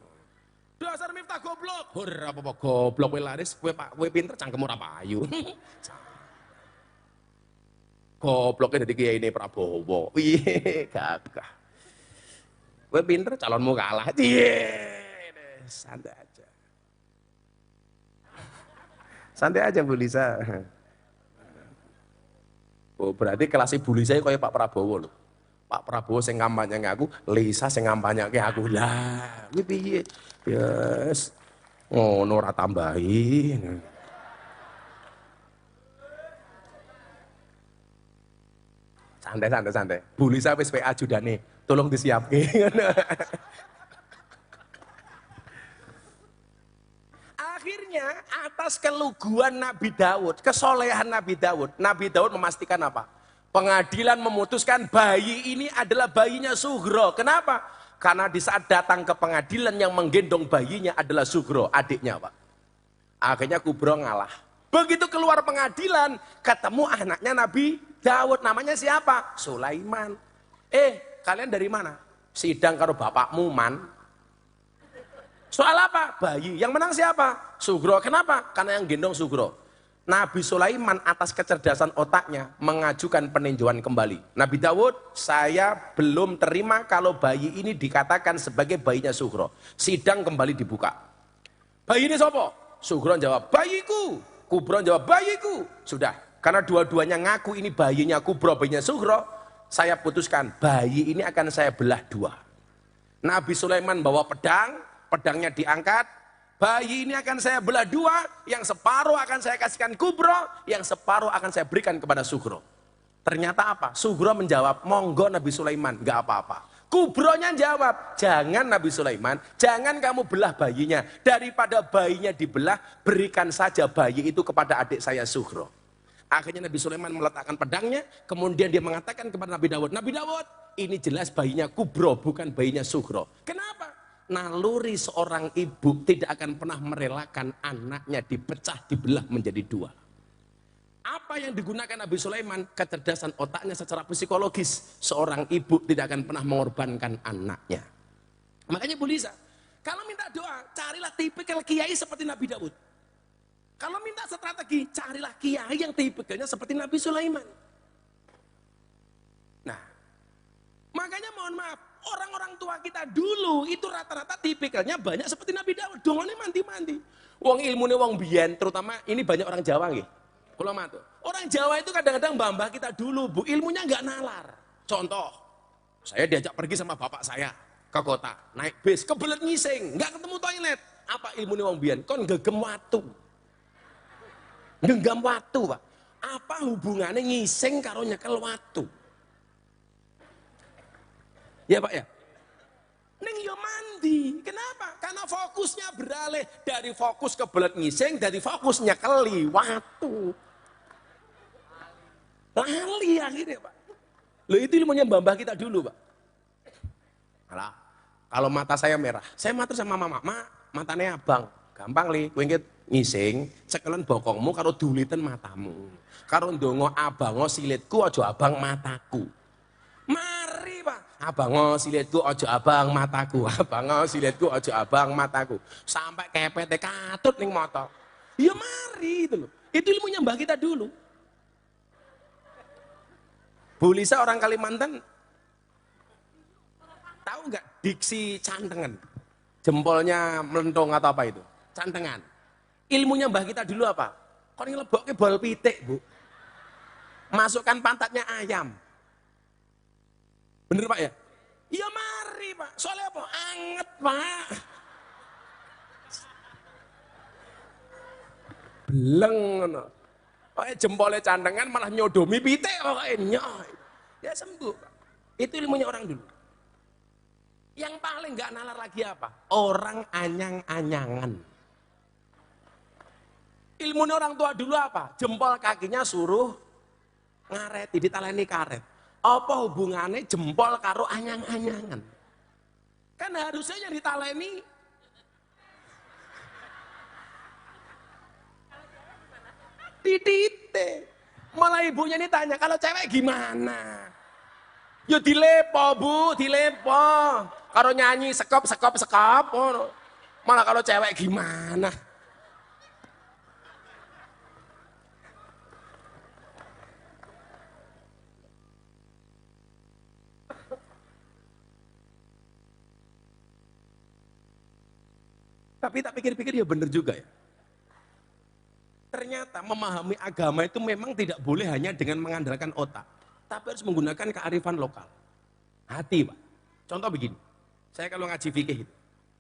Dasar Miftah goblok. Hurra bobo goblok kowe laris, kowe Pak, kowe pinter cangkemmu ora payu. Gobloknya dadi kiai ini Prabowo. Piye gagah. Kowe pinter calonmu kalah. Santai aja. Santai aja Bu Lisa. Oh, berarti kelas Bu Lisa kayak Pak Prabowo loh. Pak Prabowo sing kampanye aku, Lisa sing kampanye aku. Lah, kuwi piye? Yes. Ngono ora tambahi. Santai. Bu Lisa wis PA judane, tolong disiapke. Akhirnya atas keluguan Nabi Daud, kesolehan Nabi Daud memastikan apa? Pengadilan memutuskan bayi ini adalah bayinya Sugro. Kenapa? Karena di saat datang ke pengadilan yang menggendong bayinya adalah Sugro, adiknya Pak. Akhirnya Kubro ngalah. Begitu keluar pengadilan, ketemu anaknya Nabi Daud, namanya siapa? Sulaiman. Kalian dari mana? Sidang karo bapakmu, Man. Soal apa? Bayi. Yang menang siapa? Sugro. Kenapa? Karena yang gendong Sugro. Nabi Sulaiman atas kecerdasan otaknya mengajukan peninjauan kembali. Nabi Daud, saya belum terima kalau bayi ini dikatakan sebagai bayinya Sugro. Sidang kembali dibuka. Bayi ini siapa? Sugro jawab, bayiku. Kubro jawab, bayiku. Sudah. Karena dua-duanya ngaku ini bayinya Kubro, bayinya Sugro, saya putuskan bayi ini akan saya belah dua. Nabi Sulaiman bawa pedang, pedangnya diangkat, bayi ini akan saya belah dua, yang separuh akan saya kasihkan Kubro, yang separuh akan saya berikan kepada Sugro. Ternyata apa? Sugro menjawab, monggo Nabi Sulaiman, enggak apa-apa. Kubronya jawab, jangan Nabi Sulaiman, jangan kamu belah bayinya, daripada bayinya dibelah, berikan saja bayi itu kepada adik saya Sugro. Akhirnya Nabi Sulaiman meletakkan pedangnya, kemudian dia mengatakan kepada Nabi Daud, Nabi Daud, ini jelas bayinya Kubro, bukan bayinya Sugro. Kenapa? Naluri seorang ibu tidak akan pernah merelakan anaknya dipecah, dibelah menjadi dua. Apa yang digunakan Nabi Sulaiman? Kecerdasan otaknya secara psikologis. Seorang ibu tidak akan pernah mengorbankan anaknya. Makanya Bu Lisa, kalau minta doa, carilah tipikal kiai seperti Nabi Daud. Kalau minta strategi, carilah kiai yang tipikalnya seperti Nabi Sulaiman. Nah, makanya mohon maaf, orang-orang tua kita dulu itu rata-rata tipikalnya banyak seperti Nabi Daud. Dongane mandi-mandi. Wong ilmune wong biyen, terutama ini banyak orang Jawa nggih. Kula matur. Orang Jawa itu kadang-kadang mbah-mbah kita dulu, Bu, ilmunya nggak nalar. Contoh, saya diajak pergi sama bapak saya ke kota, naik bis, kebelet ngising, nggak ketemu toilet. Apa ilmune wong biyen? Kon gegem watu. Genggam watu, Pak. Apa hubungannya ngising karo nyekel watu? Ya Pak ya? Ning yo mandi. Kenapa? Karena fokusnya beralih dari fokus kebelet ngising, dari fokus nyekeli watu. Lali akhirnya Pak. Loh itu ilmunya mbah-mbah kita dulu Pak. Alah, kalau mata saya merah, saya matur sama mama, matanya abang. Gampang li, wingkit ngising, cekelen bokongmu karo duliten matamu. Karo ndonga abango silitku aja abang mataku. Mari Pak, abango silitku aja abang mataku, abango silitku aja abang mataku. Sampai kepete katut ning mata. Ya mari itu loh. Itu ilmunya mbah kita dulu. Bu Lisa orang Kalimantan tahu nggak diksi cantengan? Jempolnya melentong atau apa itu? Cantengan. Ilmunya mbah kita dulu apa? Kok ngeleboknya bol pitik, Bu. Masukkan pantatnya ayam. Bener Pak ya? Ya mari Pak. Soalnya apa? Anget Pak. Beleng ngono. Jempolnya cantengan malah nyodomi pitik pokoknya. Ya sembuh Pak. Itu ilmunya orang dulu. Yang paling nggak nalar lagi apa? Orang anyang-anyangan. Ilmunya orang tua dulu apa? Jempol kakinya suruh ngareti, ditaleni karet. Apa hubungannya jempol karo anyang-anyangan? Kan harusnya yang ditaleni titik. Malah ibunya ini tanya, kalau cewek gimana? Ya dilepo Bu, dilepo. Karo nyanyi sekop. Malah kalau cewek gimana? Tapi tak pikir-pikir ya bener juga ya. Ternyata memahami agama itu memang tidak boleh hanya dengan mengandalkan otak. Tapi harus menggunakan kearifan lokal. Hati Pak. Contoh begini. Saya kalau ngaji fikih itu.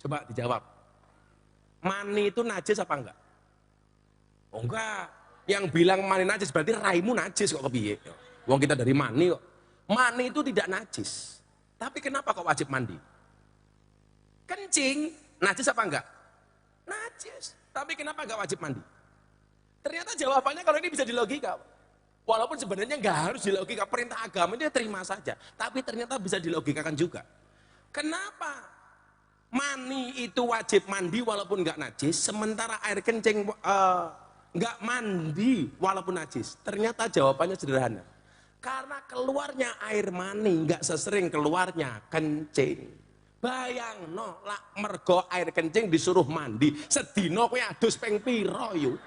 Coba dijawab. Mani itu najis apa enggak? Oh enggak. Yang bilang mani najis berarti raimu najis kok kepiye. Wong kita dari mani kok. Mani itu tidak najis. Tapi kenapa kok wajib mandi? Kencing. Najis apa enggak? Najis. Tapi kenapa enggak wajib mandi? Ternyata jawabannya kalau ini bisa dilogika. Walaupun sebenarnya nggak harus dilogika, perintah agama ini terima saja. Tapi ternyata bisa dilogikakan juga. Kenapa mani itu wajib mandi walaupun nggak najis, sementara air kencing nggak mandi walaupun najis? Ternyata jawabannya sederhana. Karena keluarnya air mani nggak sesering keluarnya kencing. Bayang no, lah mergo air kencing disuruh mandi, sedino kowe adus ping pira yo.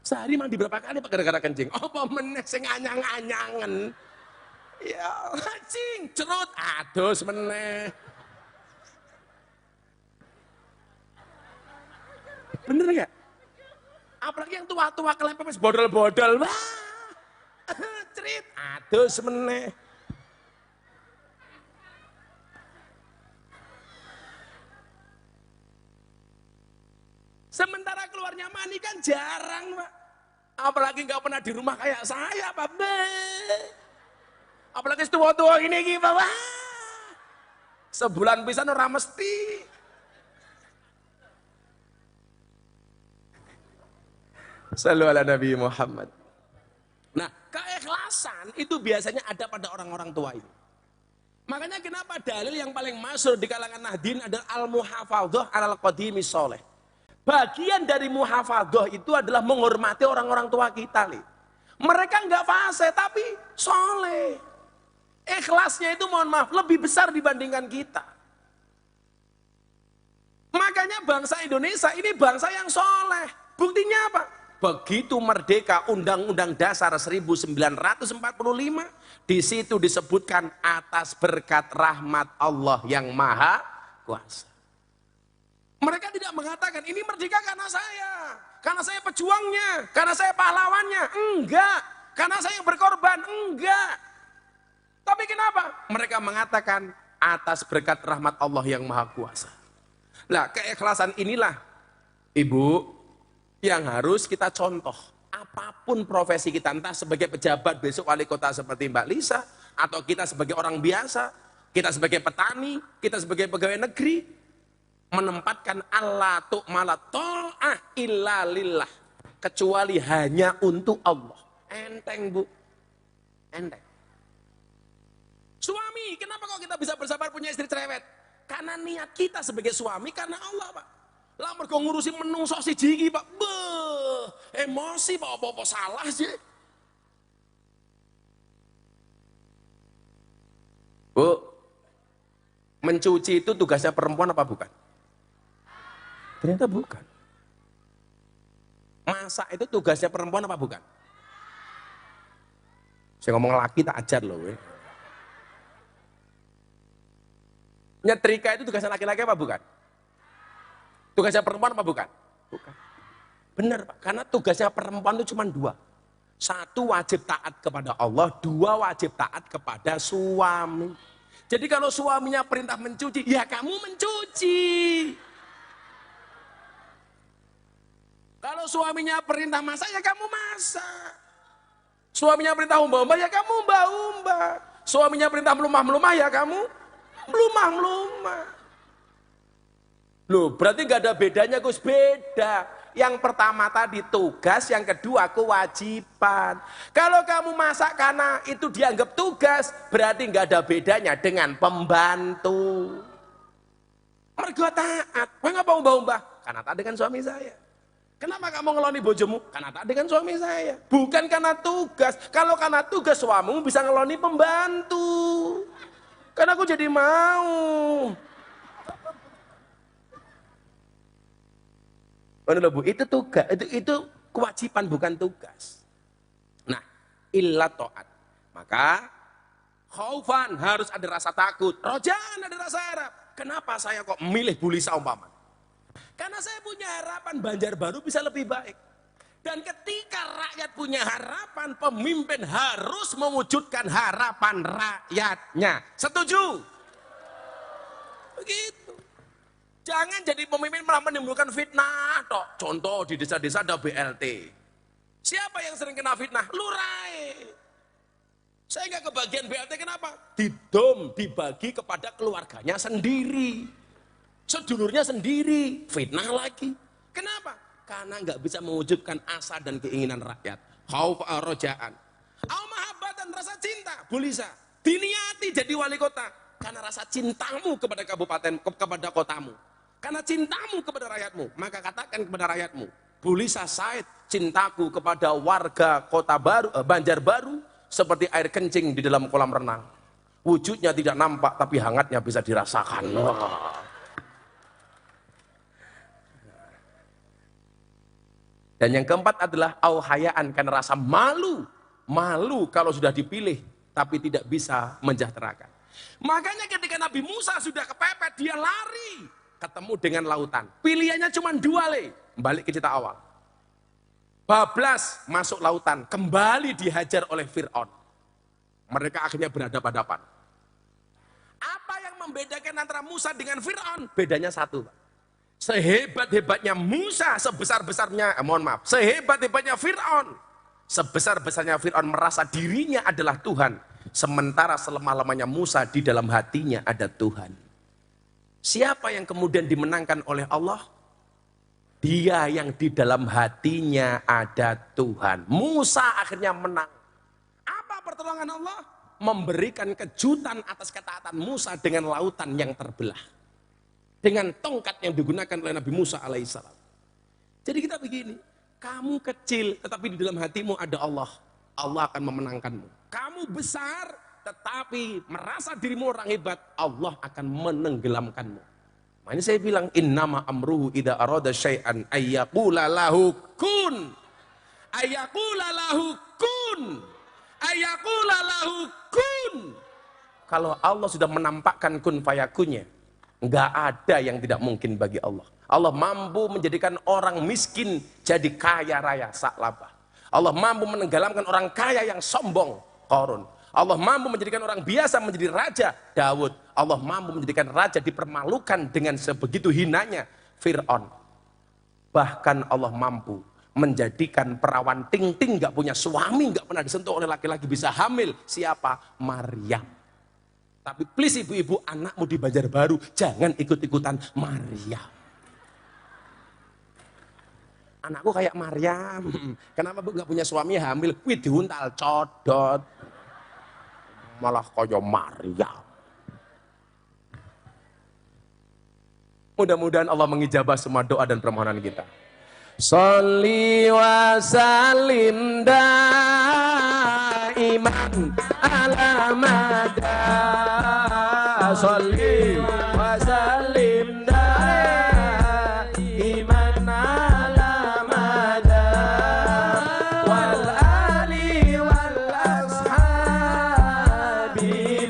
Sehari mandi berapa kali Pak gara-gara kencing? Apa meneh sing anyang-anyangen? Ya, kencing, cerut, adus meneh. Bener nggak? Apalagi yang tua-tua kelepek bodol-bodol. Wah, cerit, adus meneh. Sementara keluarnya mani kan jarang Pak. Apalagi nggak pernah di rumah kayak saya Pak. Apalagi tua-tua ini Pak. Sebulan pisan ora mesti. Shallu ala Nabi Muhammad. Nah, keikhlasan itu biasanya ada pada orang-orang tua ini. Makanya kenapa dalil yang paling masyhur di kalangan Nahdien adalah al-muhafadzah alal qadimi sholeh. Bagian dari muhafadzah itu adalah menghormati orang-orang tua kita. Mereka nggak fase tapi soleh. Ikhlasnya itu mohon maaf lebih besar dibandingkan kita. Makanya bangsa Indonesia ini bangsa yang soleh. Buktinya apa? Begitu merdeka Undang-Undang Dasar 1945, di situ disebutkan atas berkat rahmat Allah yang Maha Kuasa. Mereka tidak mengatakan ini merdeka karena saya pejuangnya, karena saya pahlawannya, enggak, karena saya berkorban, enggak. Tapi kenapa? Mereka mengatakan atas berkat rahmat Allah yang Maha Kuasa. Nah, keikhlasan inilah Ibu yang harus kita contoh. Apapun profesi kita, entah sebagai pejabat besok wali kota seperti Mbak Lisa, atau kita sebagai orang biasa, kita sebagai petani, kita sebagai pegawai negeri, menempatkan Allah tu'mala ta'ah illa lillah, kecuali hanya untuk Allah. Enteng Bu, enteng. Suami, kenapa kok kita bisa bersabar punya istri cerewet? Karena niat kita sebagai suami karena Allah, Pak. Lah mergo ngurusi menungso siji iki, Pak. Beuh, emosi Pak, apa-apa salah sih. Bu, mencuci itu tugasnya perempuan apa bukan? Ternyata bukan. Masak itu tugasnya perempuan apa bukan? Saya ngomong laki tak ajar loh. Nyetrika itu tugasnya laki-laki apa bukan? Tugasnya perempuan apa bukan? Bukan. Benar Pak, karena tugasnya perempuan itu cuma dua. Satu wajib taat kepada Allah, dua wajib taat kepada suami. Jadi kalau suaminya perintah mencuci, ya kamu mencuci. Kalau suaminya perintah masak, ya kamu masak. Suaminya perintah umba-umba, ya kamu umba-umba. Suaminya perintah melumah-melumah, ya kamu melumah-melumah. Loh, berarti nggak ada bedanya, Gus. Beda. Yang pertama tadi tugas, yang kedua kewajiban. Kalau kamu masak karena itu dianggap tugas, berarti nggak ada bedanya dengan pembantu. Mergo taat. Wah, ngapa umbah-umbah? Karena taat dengan suami saya. Kenapa kamu ngeloni bojomu? Karena taat dengan suami saya. Bukan karena tugas. Kalau karena tugas, suamimu bisa ngeloni pembantu. Karena aku jadi mau. Bu, itu tugas, itu kewajiban bukan tugas. Nah, illa ta'at. Maka khaufan harus ada rasa takut, rojaan ada rasa harap. Kenapa saya kok memilih Bulisa umpama? Karena saya punya harapan Banjarbaru bisa lebih baik. Dan ketika rakyat punya harapan, pemimpin harus mewujudkan harapan rakyatnya. Setuju? Begitu. Jangan jadi pemimpin malah menimbulkan fitnah. Contoh di desa-desa ada BLT. Siapa yang sering kena fitnah? Lurai. Saya nggak kebagian BLT, kenapa? Didom, dibagi kepada keluarganya sendiri. Sedulurnya sendiri. Fitnah lagi. Kenapa? Karena nggak bisa mewujudkan asa dan keinginan rakyat. Khauf rojaan. Au mahabbatan, rasa cinta. Bulisa. Diniati jadi wali kota. Karena rasa cintamu kepada kabupaten, kepada kotamu. Karena cintamu kepada rakyatmu, maka katakan kepada rakyatmu, Bulisa Said, cintaku kepada warga kota baru, Banjarbaru, seperti air kencing di dalam kolam renang. Wujudnya tidak nampak, tapi hangatnya bisa dirasakan. Dan yang keempat adalah auhayaan, karena rasa malu. Malu kalau sudah dipilih, tapi tidak bisa menjahterakan. Makanya ketika Nabi Musa sudah kepepet, dia lari. Ketemu dengan lautan. Pilihannya cuma dua, balik ke cerita awal. Bablas masuk lautan, kembali dihajar oleh Fir'aun. Mereka akhirnya berhadapan-hadapan. Apa yang membedakan antara Musa dengan Fir'aun? Bedanya satu, Pak. Sehebat-hebatnya Musa, sebesar-besarnya, sehebat-hebatnya Fir'aun. Sebesar-besarnya Fir'aun merasa dirinya adalah Tuhan. Sementara selemah-lemahnya Musa, di dalam hatinya ada Tuhan. Siapa yang kemudian dimenangkan oleh Allah? Dia yang di dalam hatinya ada Tuhan. Musa akhirnya menang. Apa pertolongan Allah? Memberikan kejutan atas ketaatan Musa dengan lautan yang terbelah. Dengan tongkat yang digunakan oleh Nabi Musa alaihissalam. Jadi kita begini, kamu kecil tetapi di dalam hatimu ada Allah. Allah akan memenangkanmu. Kamu besar tetapi merasa dirimu orang hebat, Allah akan menenggelamkanmu. Makanya saya bilang, innama amruhu idza arada syai'an ayyaqula lahu kun. Ayyaqula lahu kun. Ayyaqula lahu kun. Kalau Allah sudah menampakkan kun fayakunnya, enggak ada yang tidak mungkin bagi Allah. Allah mampu menjadikan orang miskin jadi kaya raya, Sa'labah. Allah mampu menenggelamkan orang kaya yang sombong, Qarun. Allah mampu menjadikan orang biasa menjadi raja, Daud. Allah mampu menjadikan raja dipermalukan dengan sebegitu hinanya, Fir'aun. Bahkan Allah mampu menjadikan perawan ting-ting gak punya suami, gak pernah disentuh oleh laki-laki bisa hamil. Siapa? Maryam. Tapi please ibu-ibu, anakmu di Banjarbaru jangan ikut-ikutan Maryam. Anakku kayak Maryam. Kenapa bu gak punya suami hamil? Wih diuntal codot. Malah kaya Maryam. Mudah-mudahan Allah mengijabah semua doa dan permohonan kita. Sholli wa sallim daiman ala mada. Sholli wa sallim daiman ala mada. Wal ali wal ashabi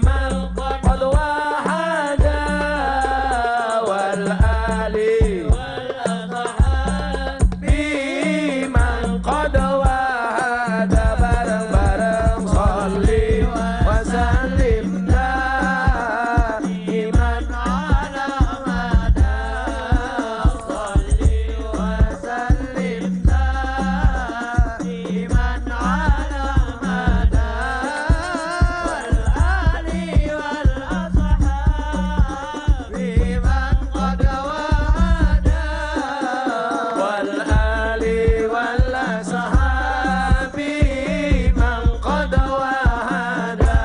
man qad wahada. Wal ali qad wahada. Bareng-bareng sholli wa sallim daiman ala mada. Sholli wa sallim daiman ala mada. Wal ali wal ashabi man qad wahada. Wal ali wal ashabi man qad wahada.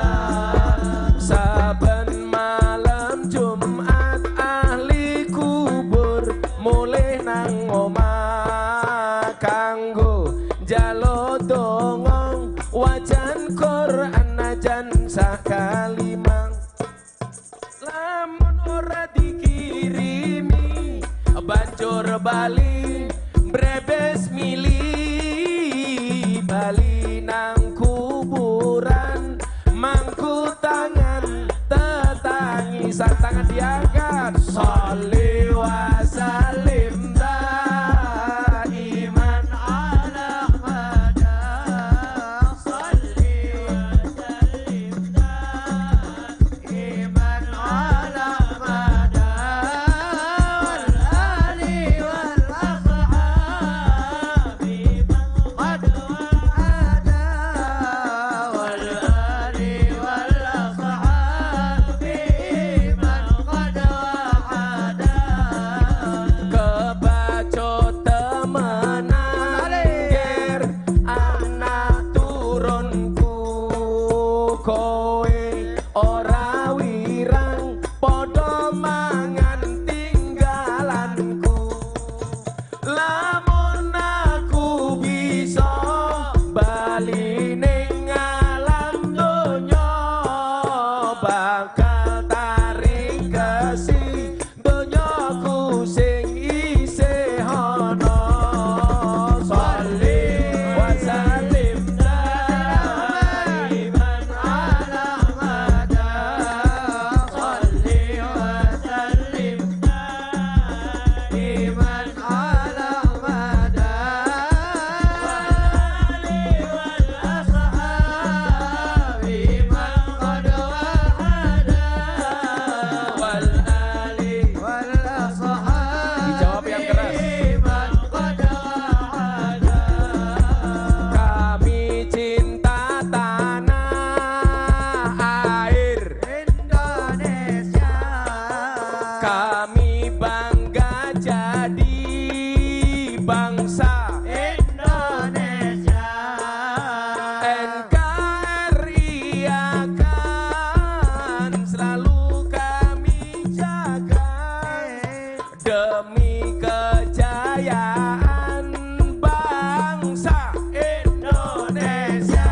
Saben malam Jumat ahli kubur mulih nang omah kanggo njaluk donga wajan Quran najan sakalimang. Lamun ora dikirimi banjur bali brebes mili bali nang kuburan mangku tangan tetangisan tangan diangkat. Sholli wa sallim daiman ala mada. Sholli wa sallim daiman ala mada. Wal ali wal ashabi man qad wahada. Wal ali wal ashabi man qad wahada. Kebacut temenan ger anak turunku, kowe ora wirang padha mangan tinggalanku. Lamun aku bisa bali ning alam donya, bakal taring kesi donyaku sing isih ana. Sholli wa sallim daiman ala mada. Sholli wa sallim daiman ala mada. Wal ali wal ashabi man qad wahada. Wal ali wal ashabi. Dijawab yang keras. Man qad wahada. Kami cinta tanah air Indonesia. Kami bangga jadi bangsa Indonesia. NKRI akan selalu kami jaga demi kejayaan bangsa Indonesia.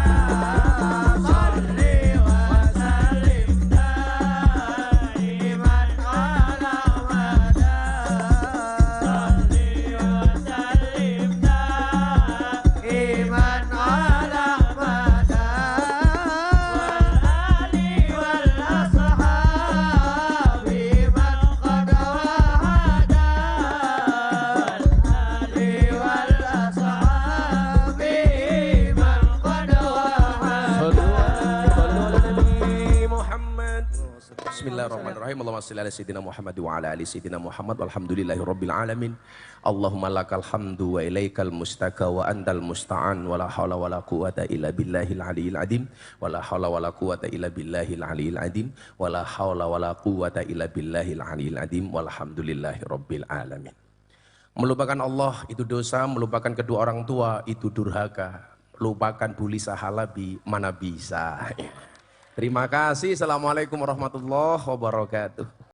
Sholli wa sallim daiman ala mada. Sholli wa sallim daiman ala mada. Wal ali wal ashabi man qad wahada. Wal ali wal ashabi man qad wahada. Sallu ala Nabi Muhammad. Bismillahirrahmanirrahim. Allahumma shalli ala sayyidina Muhammad wa ala ali sayyidina Muhammad walhamdulillahi rabbil alamin. Allahumma lakal hamdu wa ilaikal mustaka wa antal musta'an wa la hawla wa la quwata illa billahil aliyil adim wa la hawla wa la quwata illa billahil aliyil adim wa la hawla wa la quwata illa billahil aliyil adim walhamdulillahi rabbil alamin. Melupakan Allah itu dosa, melupakan kedua orang tua itu durhaka, lupakan Bulisa Halabi mana bisa. Terima kasih. Assalamualaikum warahmatullahi wabarakatuh.